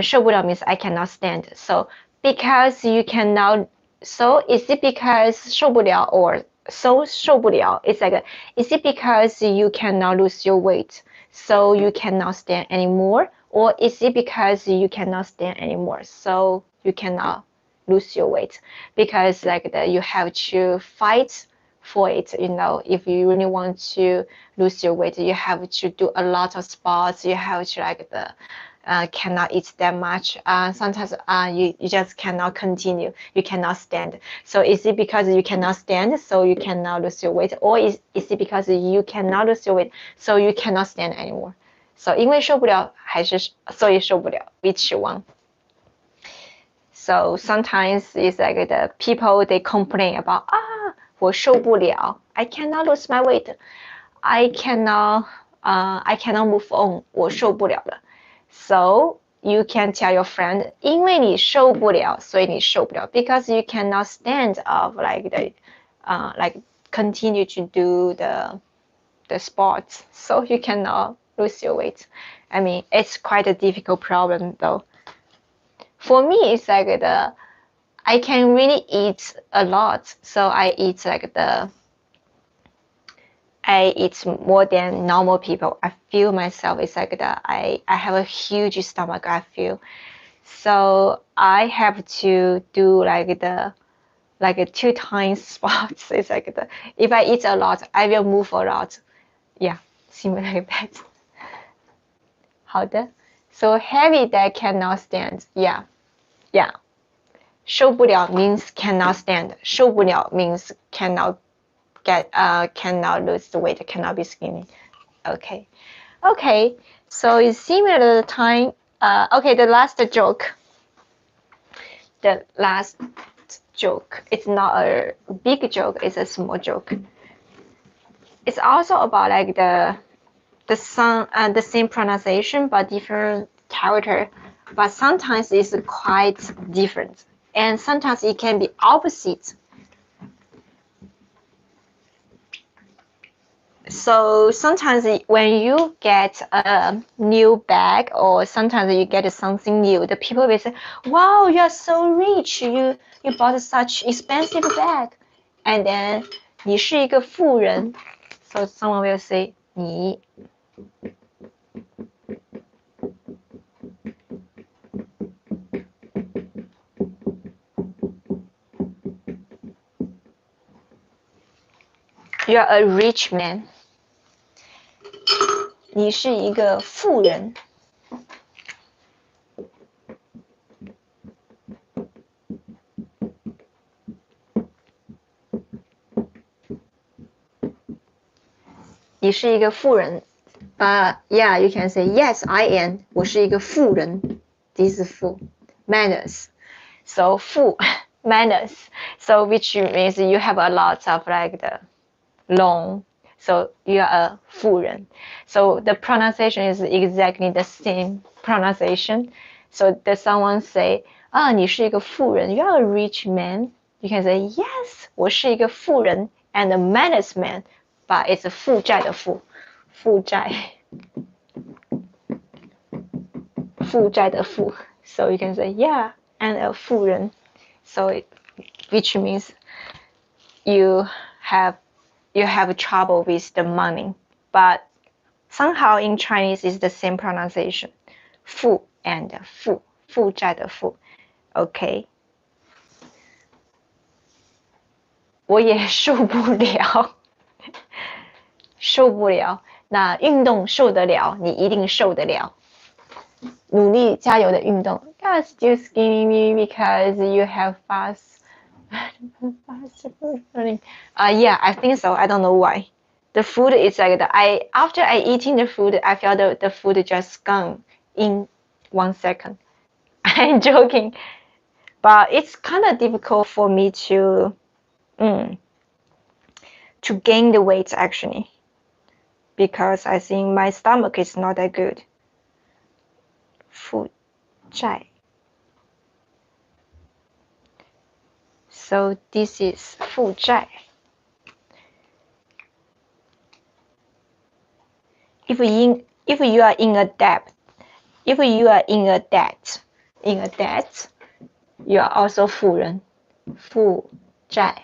受不了 means I cannot stand. So because you cannot, so is it because 受不了 or so 受不了? It's like, is it because you cannot lose your weight, so you cannot stand anymore? Or is it because you cannot stand anymore, so you cannot lose your weight? Because like you have to fight for it, you know, if you really want to lose your weight, you have to do a lot of sports, you have to like cannot eat that much. Sometimes you just cannot continue, you cannot stand. So is it because you cannot stand, so you cannot lose your weight? Or is it because you cannot lose your weight, so you cannot stand anymore? So 因为受不了还是所以受不了 which one? So sometimes it's like the people they complain about 我受不了 I cannot lose my weight, I cannot move on, 我受不了了。So you can tell your friend 因为你受不了所以你受不了 because you cannot stand up like continue to do the sports, so you cannot lose your weight. I mean, it's quite a difficult problem though. For me, it's like I can really eat a lot, so I eat more than normal people. I feel myself, it's like I have a huge stomach, I feel. So I have to do like 2 times sports. It's like if I eat a lot, I will move a lot. Yeah, similar like that. 好的 So heavy that cannot stand. Yeah. 受不了 means cannot stand. 受不了 means cannot lose the weight, cannot be skinny. Okay. So it's similar to the time. Okay, the last joke. It's not a big joke, it's a small joke. It's also about like the same pronunciation but different character, but sometimes it's quite different, and sometimes it can be opposite. So sometimes when you get a new bag, or sometimes you get something new, the people will say, wow, you are so rich, you bought such expensive bag. And then 你是一个富人. So someone will say 你 You are a rich man. 你是一个富人。你是一个富人。But yeah, you can say yes, I am. 我是一个富人。This is 富 manners. So 富 manners. So which means you have a lot of like the loan. So you are a 富人. So the pronunciation is exactly the same pronunciation. So does someone say, 你是一个富人, you are a rich man. You can say, yes, 我是一个富人 and a manners man, but it's a 负债的负债的负. So you can say, yeah, and a 富人. So which means you have trouble with the money, but somehow in Chinese is the same pronunciation. 富 and 负债的负. Okay. 我也受不了。受不了。那运动受得了，你一定受得了。努力加油的运动。God still skinny me because you have fast running. Yeah, I think so. I don't know why. The food is like after I eating the food, I feel the food just gone in 1 second. I'm joking, but it's kind of difficult for me to gain the weight actually, because I think my stomach is not that good. 负债。So this is 负债。If you are in a debt, you are also 富人，负债。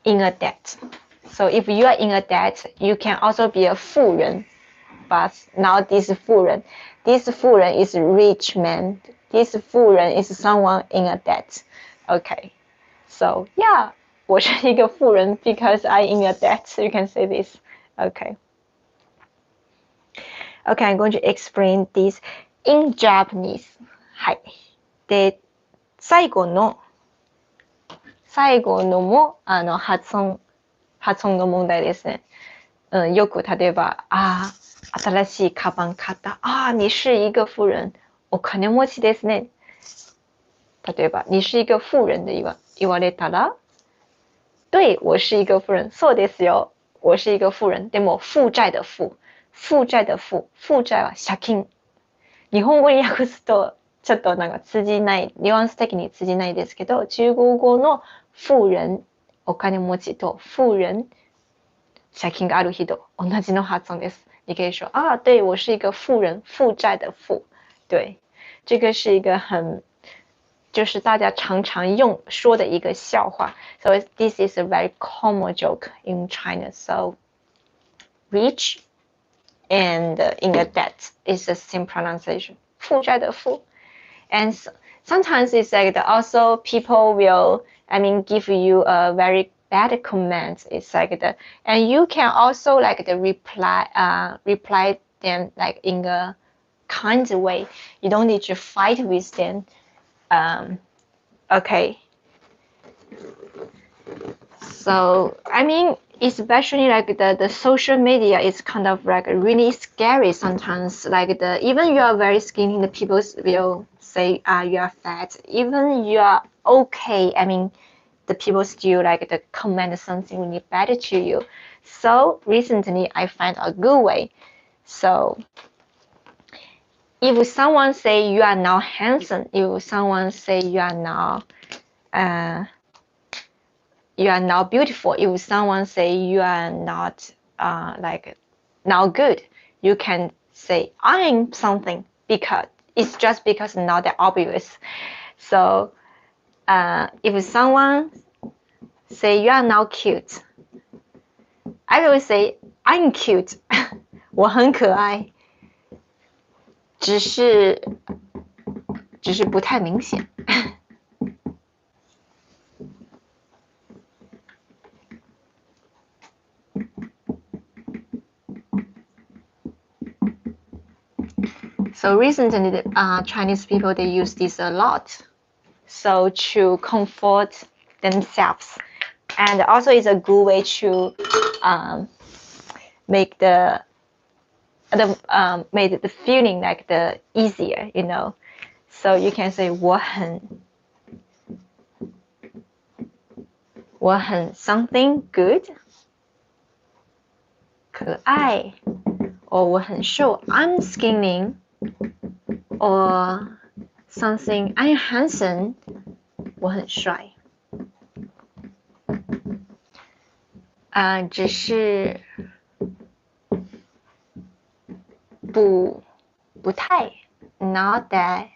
in a debt. So if you are in a debt, you can also be a 富人. But now this 富人 is rich man. This 富人 is someone in a debt. Okay. So yeah, 我是一个富人 because I in a debt. You can say this. Okay. Okay, I'm going to explain this in Japanese. はい。で、最後のも発音の問題ですね。よく例えば新しいカバン買った。你是一个富人。お金持ちですね。例えば你是一个富人で言われたら、对，我是一个富人。そうですよ。我是一个富人。でも負債的負債は借金。日本語に訳すとちょっとなんか通じない、ニュアンス的に通じないですけど、中国語の富人、お金持ちと富人、借金がある人、同じの発音です。你可以说对，我是一个富人，负债的负。对，这个是一个就是大家常常说的一个笑话。So this is a very common joke in China. So rich and in a debt is the same pronunciation. 负债的负。And sometimes it's like also people will, give you a very bad comment. It's like and you can also like reply them like in a kind way. You don't need to fight with them. Okay. So especially like the social media is kind of like really scary sometimes. Like even you are very skinny, the people will say you are fat. Even you are okay, the people still like to comment something really bad to you. So recently I find a good way. So if someone say you are now handsome, if someone say you are now beautiful, if someone say you are not now good, you can say I'm something, because it's just because not that obvious. So if someone say you are now cute, I will say I'm cute. 我很可爱，只是不太明显。So recently, Chinese people, they use this a lot, so to comfort themselves, and also it's a good way to make the feeling like the easier, So you can say 我很 something good, 可爱， or 我很瘦 I'm skinny, or something I'm handsome, 我很帅。只是不太 not that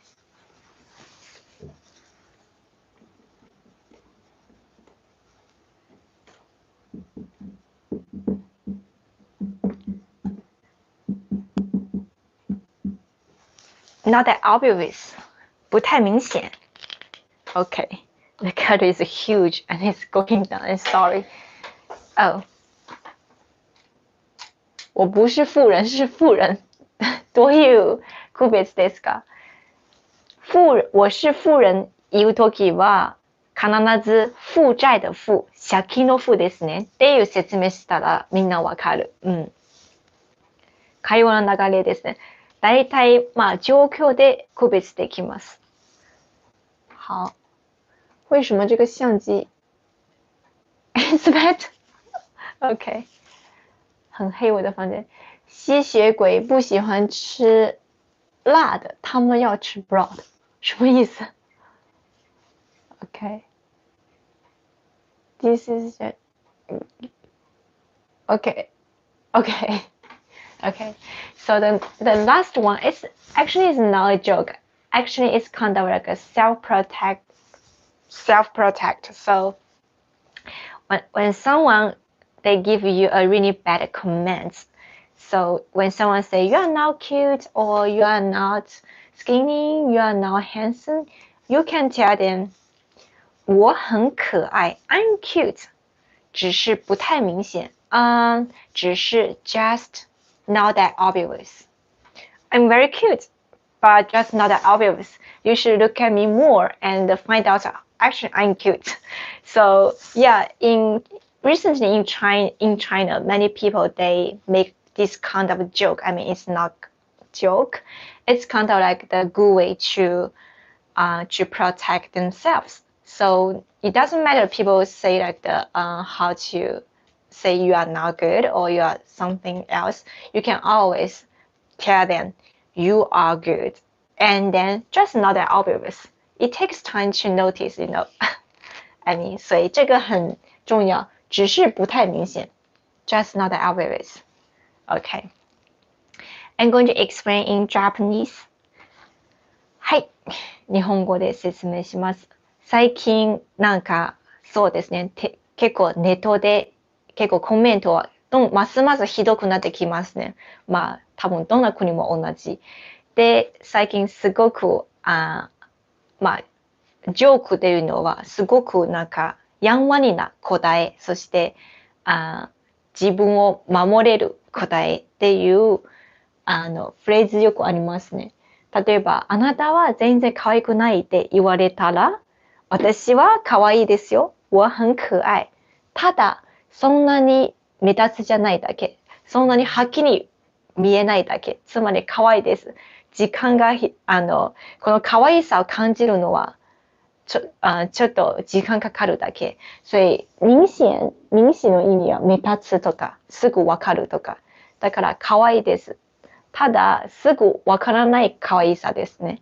obvious, 不太明显。Okay, the cat is huge and it's going down. I'm sorry. Oh, 我不是富人，是富人。どういう区別ですか？我是富人言うときは必ず負債的負、借金の負ですねっていう説明したらみんなわかる。会話の流れですね。だいたい状況で区別できます。好，为什么这个相机 is bad? OK， 很黑我的房间。吸血鬼不喜欢吃辣的，他们要吃 broth， 什么意思 ？Okay. This is just okay. So the last one is actually is not a joke. Actually, it's kind of like a self-protect. So when someone they give you a really bad comment. So when someone say you are not cute or you are not skinny, you are not handsome, you can tell them 我很可爱 I'm cute. 只是不太明显。只是 just not that obvious. I'm very cute, but just not that obvious. You should look at me more and find out actually I'm cute. So yeah, recently in China, many people they make this kind of joke. I mean, it's not joke. It's kind of like the good way to protect themselves. So it doesn't matter people say like how to say you are not good or you are something else. You can always tell them you are good, and then just not that obvious. It takes time to notice, you know. I mean, 所以这个很重要，只是不太明显 just not that obvious. Okay. I'm going to explain in Japanese. はい。日本語で説明します。最近なんかそうですね、結構ネットで結構コメントはますますひどくなってきますね。まあ多分どんな国も同じ。で、最近すごくまあジョークっていうのはすごくなんかやんわりな答え、そして自分を守れる答えっていうフレーズよくありますね。例えば、あなたは全然可愛くないって言われたら、私は可愛いですよ。我很可愛。ただ、そんなに目立つじゃないだけ。そんなにはっきり見えないだけ。つまり可愛いです。時間がこの可愛さを感じるのはちょっと時間かかるだけ。所以明显の意味は目立つとか、すぐわかるとか。だから可愛いです。ただ、すぐわからない可愛さですね。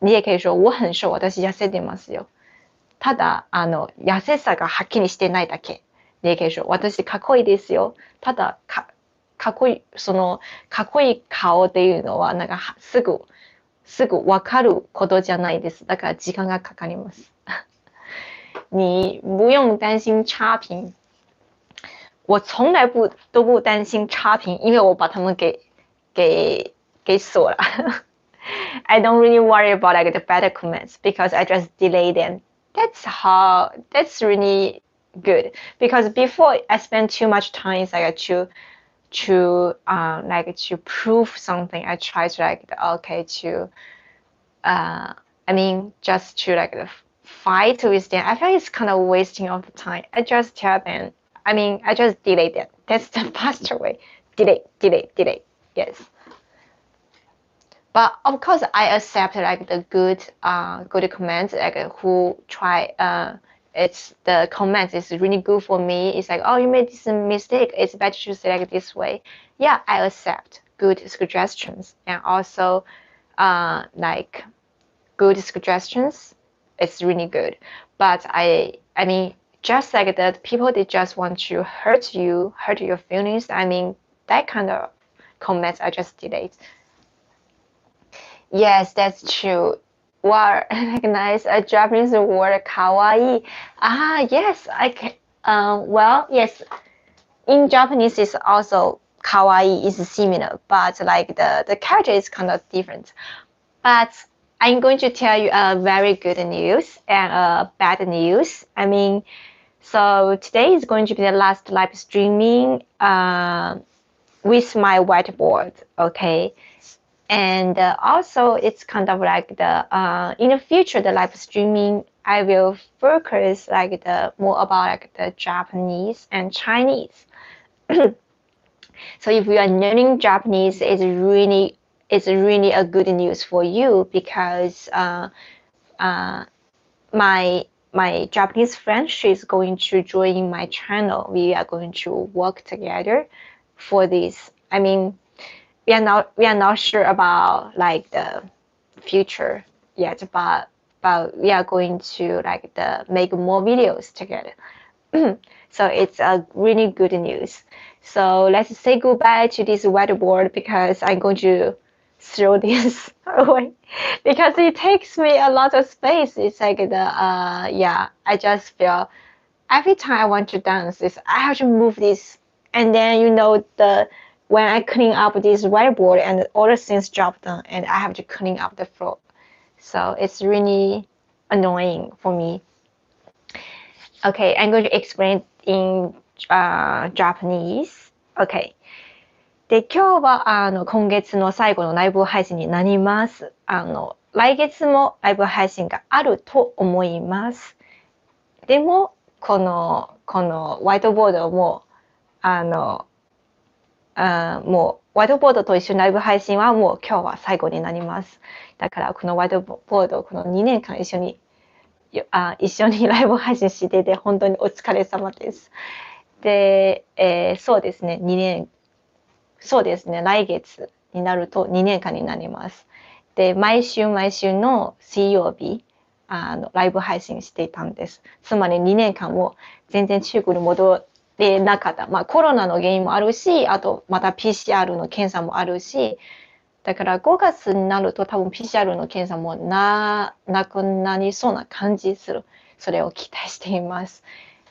你也可以说我很瘦、私痩せてますよ。ただ、痩せさがはっきりしてないだけ。你也可以说私かっこいいですよ。ただ、かっこいい、かっこいい顔っていうのは、なんかすぐわかることじゃないです。だから時間がかかります。你不用担心差评。我从来都不担心差评，因为我把他们给锁了。I don't really worry about like the bad comments because I just delay them. That's really good because before I spend too much time like to prove something. I try to just to like fight with them. I feel like it's kind of wasting of the time. I just tell them. I just delay them. That's the faster way. Delay. Yes. But of course, I accept like the good comments, like who try. It's the comments is really good for me. It's like, oh, you made this mistake. It's better to say like this way. Yeah, I accept good suggestions and also like good suggestions. It's really good. But I mean, just like that, people they just want to hurt your feelings. I mean, that kind of comments I just delete. Yes, that's true. Wow, recognize a Japanese word kawaii. Yes, I can. Well, yes, in Japanese it's also kawaii is similar, but like the character is kind of different. But I'm going to tell you a very good news and a bad news. So today is going to be the last live streaming with my whiteboard, okay? And also it's kind of like in the future, the live streaming, I will focus like more about like the Japanese and Chinese. So if you are learning Japanese, it's really a good news for you because my Japanese friend, she's going to join my channel. We are going to work together for this. we are not sure about like the future yet, but we are going to like make more videos together. So it's a really good news. So let's say goodbye to this whiteboard because I'm going to throw this away because it takes me a lot of space. It's like I just feel every time I want to dance, I have to move this, and then when I clean up this whiteboard and all the things drop down, and I have to clean up the floor. So it's really annoying for me. Okay, I'm going to explain in Japanese. Okay. で、今日は今月の最後のライブ配信になります。来月もライブ配信があると思います。でも、このホワイトボードも、もう、ホワイトボードと一緒にライブ配信はもう今日は最後になります。だから、このホワイトボードをこの2年間一緒にライブ配信してて、本当にお疲れ様です。で、そうですね、そうですね、来月になると2年間になります。で、毎週の水曜日、ライブ配信していたんです。つまり2年間も全然中国に戻れなかった。まあコロナの原因もあるし、あとまた PCR の検査もあるし、だから5月になると多分 PCR の検査もなくなりそうな感じする。それを期待しています。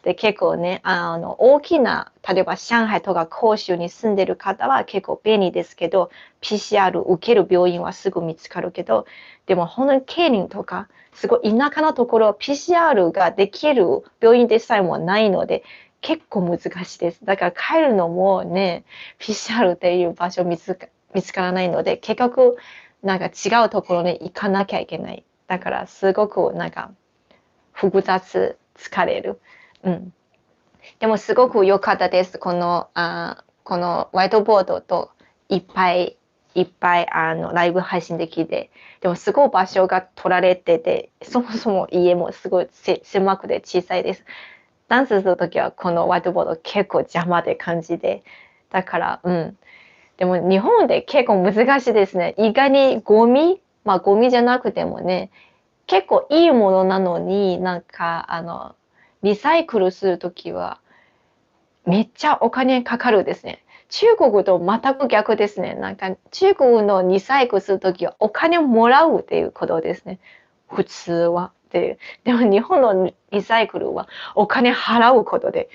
で、結構ね、大きな、例えば上海とか広州に住んでる方は結構便利ですけど、PCR 受ける病院はすぐ見つかるけど、でも本当に桂林とか、すごい田舎のところ、PCR ができる病院でさえもないので、結構難しいです。だから帰るのもね、PCR っていう場所見つからないので、結局、なんか違うところに行かなきゃいけない。だからすごくなんか複雑、疲れる。でもすごく良かったです。このホワイトボードといっぱいライブ配信できて、でもすごい場所が取られてて、そもそも家もすごい狭くて小さいです。ダンスするときはこのホワイトボード結構邪魔で感じで、だから、でも日本で結構難しいですね。意外にゴミじゃなくてもね、結構いいものなのに、なんかリサイクルするときはめっちゃお金かかるですね。中国と全く逆ですね。なんか中国のリサイクルするときはお金もらうっていうことですね。普通はっていう。でも日本のリサイクルはお金払うことで、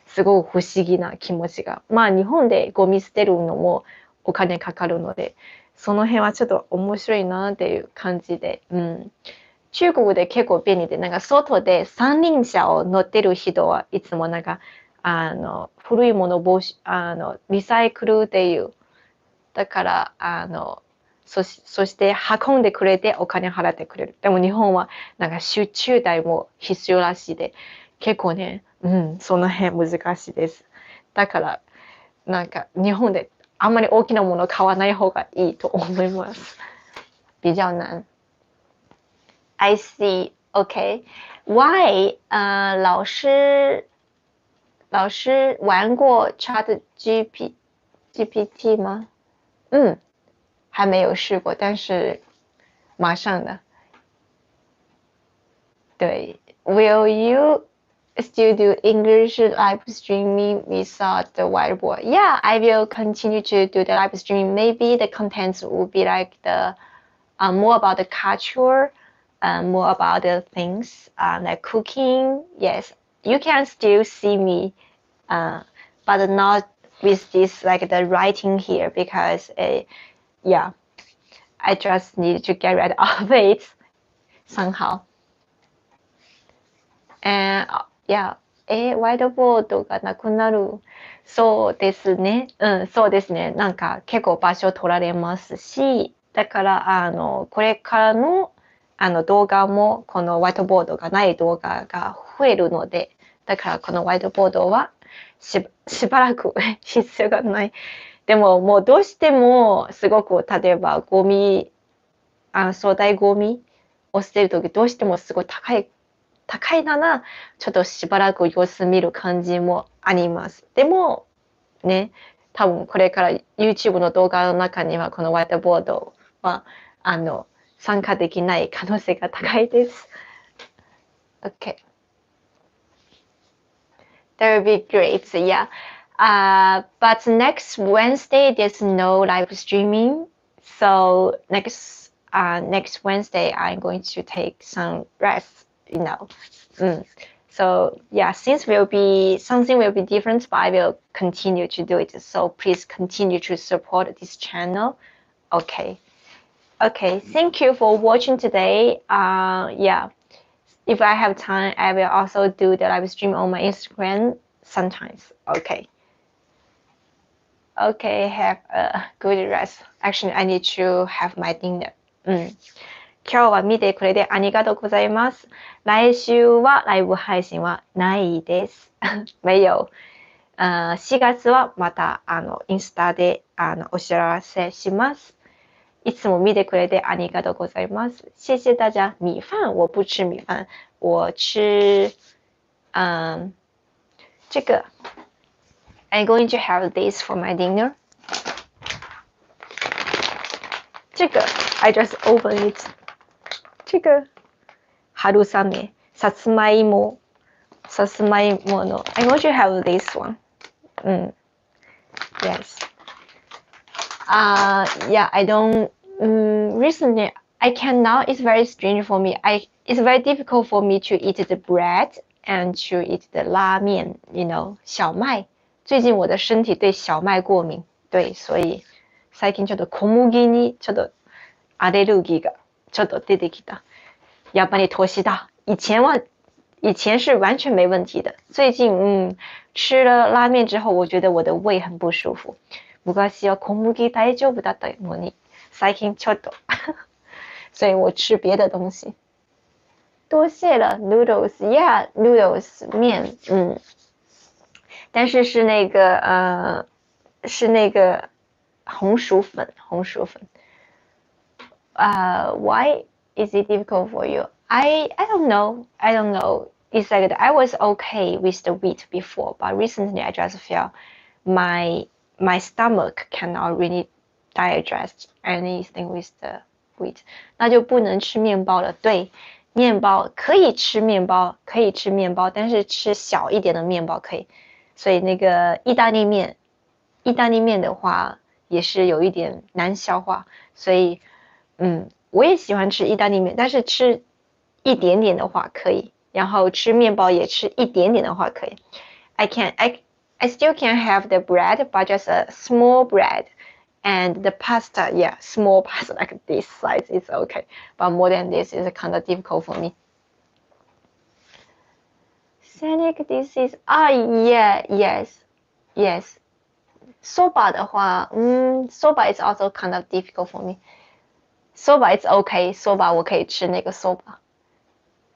すごい不思議な気持ちが。まあ日本でゴミ捨てるのもお金かかるので、その辺はちょっと面白いなっていう感じで。中国で結構便利で、なんか外で三輪車を乗ってる人はいつもなんか、古いものリサイクルっていう。だから、そして運んでくれてお金払ってくれる。でも日本はなんか集中台も必要らしいで、結構ね、その辺難しいです。だから、なんか日本であんまり大きなもの買わない方がいいと思います。比较难。I see. Okay. Why? 老师玩过 Chat GPT 吗？还没有试过，但是马上的。对 ，Will you still do English live streaming without the whiteboard? Yeah, I will continue to do the live streaming. Maybe the contents will be like more about the culture, more about the things like cooking. Yes, you can still see me, but not with this like the writing here because I just need to get rid of it somehow. Andホワイトボードがなくなる。そうですね。そうですね。なんか結構場所取られますし、だからこれからの動画もこのホワイトボードがない動画が増えるので、だからこのホワイトボードはしばらく必要がない。でももうどうしてもすごく例えば粗大ゴミを捨てるときどうしてもすごい高いならちょっとしばらく様子見る感じもあります。でもね、多分これから YouTube の動画の中にはこのホワイトボードは参加できない可能性が高いです。Okay. That would be great. Yeah. But next Wednesday there's no live streaming. So next Wednesday I'm going to take some rest, So yeah, something will be different, but I will continue to do it. So please continue to support this channel. Okay. Thank you for watching today. Yeah. If I have time, I will also do the live stream on my Instagram sometimes. Okay. Have a good rest. Actually, I need to have my dinner. 今日は見てくれてありがとうございます。来週はライブ配信はないです。没有。4月はまたインスタでお知らせします。いつも見てくれてありがとうございます。谢谢大家。米饭我不吃米饭，我吃这个。I'm going to have this for my dinner. 这个 I just open it. 这个春雨、さつまいもの I'm going to have this one. Yes. Yeah, I don't. Recently, I cannot. It's very strange for me. It's very difficult for me to eat the bread and to eat the 拉面。小麦。最近我的身体对小麦過敏。对，所以最近ちょっと小麦にちょっとアレルギーがちょっと出てきた。やっぱり年だ。以前是完全没问题的。最近吃了拉面之后，我觉得我的胃很不舒服。昔は小麦大丈夫だったのに、最近ちょっと所以我吃别的东西。多谢了 noodles, yeah, noodles 面，但是是那个红薯粉。Why is it difficult for you? I don't know. It's like I was okay with the wheat before, but recently I just feel my stomach cannot really digest anything with the wheat. 那就不能吃面包了。对，面包可以吃面包，但是吃小一点的面包可以。所以那个意大利面的话也是有一点难消化，所以我也喜欢吃意大利面，但是吃一点点的话可以，然后吃面包也吃一点点的话可以。I still can have the bread, but just a small bread, and the pasta, yeah, small pasta like this size is okay, but more than this is kind of difficult for me. Scenic disease, yes. Soba 的话，soba is also kind of difficult for me. Soba is okay, soba 我可以吃那个 soba。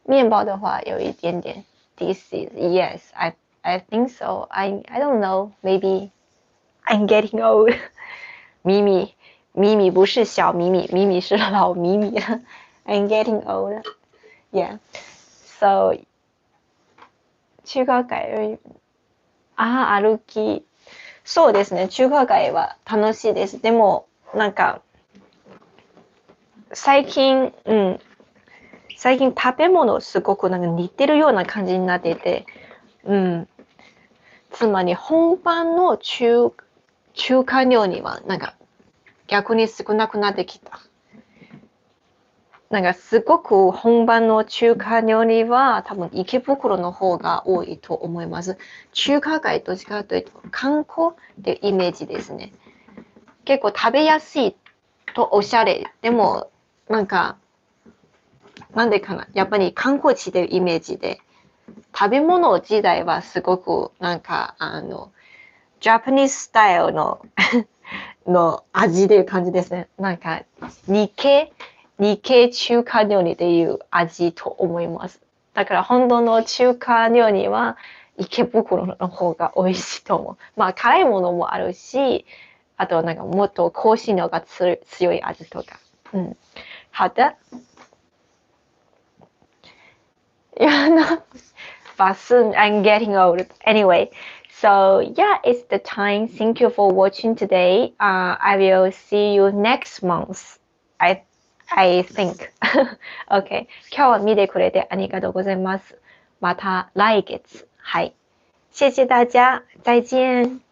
面包的话有一点点 disease, yes, I think so. I don't know, maybe I'm getting old. 咪咪不是小咪咪是老咪咪。I'm getting old. Yeah. So 中華街歩き。そうですね。中華街は楽しいです。でもなんか最近食べ物すごくなんか似てるような感じになっていて、つまり本番の中華料理はなんか逆に少なくなってきた。なんかすごく本番の中華料理は多分池袋の方が多いと思います。中華街どっちかというと観光っていうイメージですね。結構食べやすいとおしゃれ。でもなんでかな、やっぱり観光地というイメージで、食べ物自体はすごくなんかジャパニーズスタイルの味という感じですね。なんか日系中華料理っていう味と思います。だから本当の中華料理は池袋の方が美味しいと思う。まあ辛いものもあるし、あとなんかもっと香辛料が強い味とか。好的。but soon I'm getting old. Anyway, So yeah, it's the time. Thank you for watching today. I will see you next month. I think. Okay. 今日は見てくれてありがとうございます。また来月。はい。谢谢大家。再见。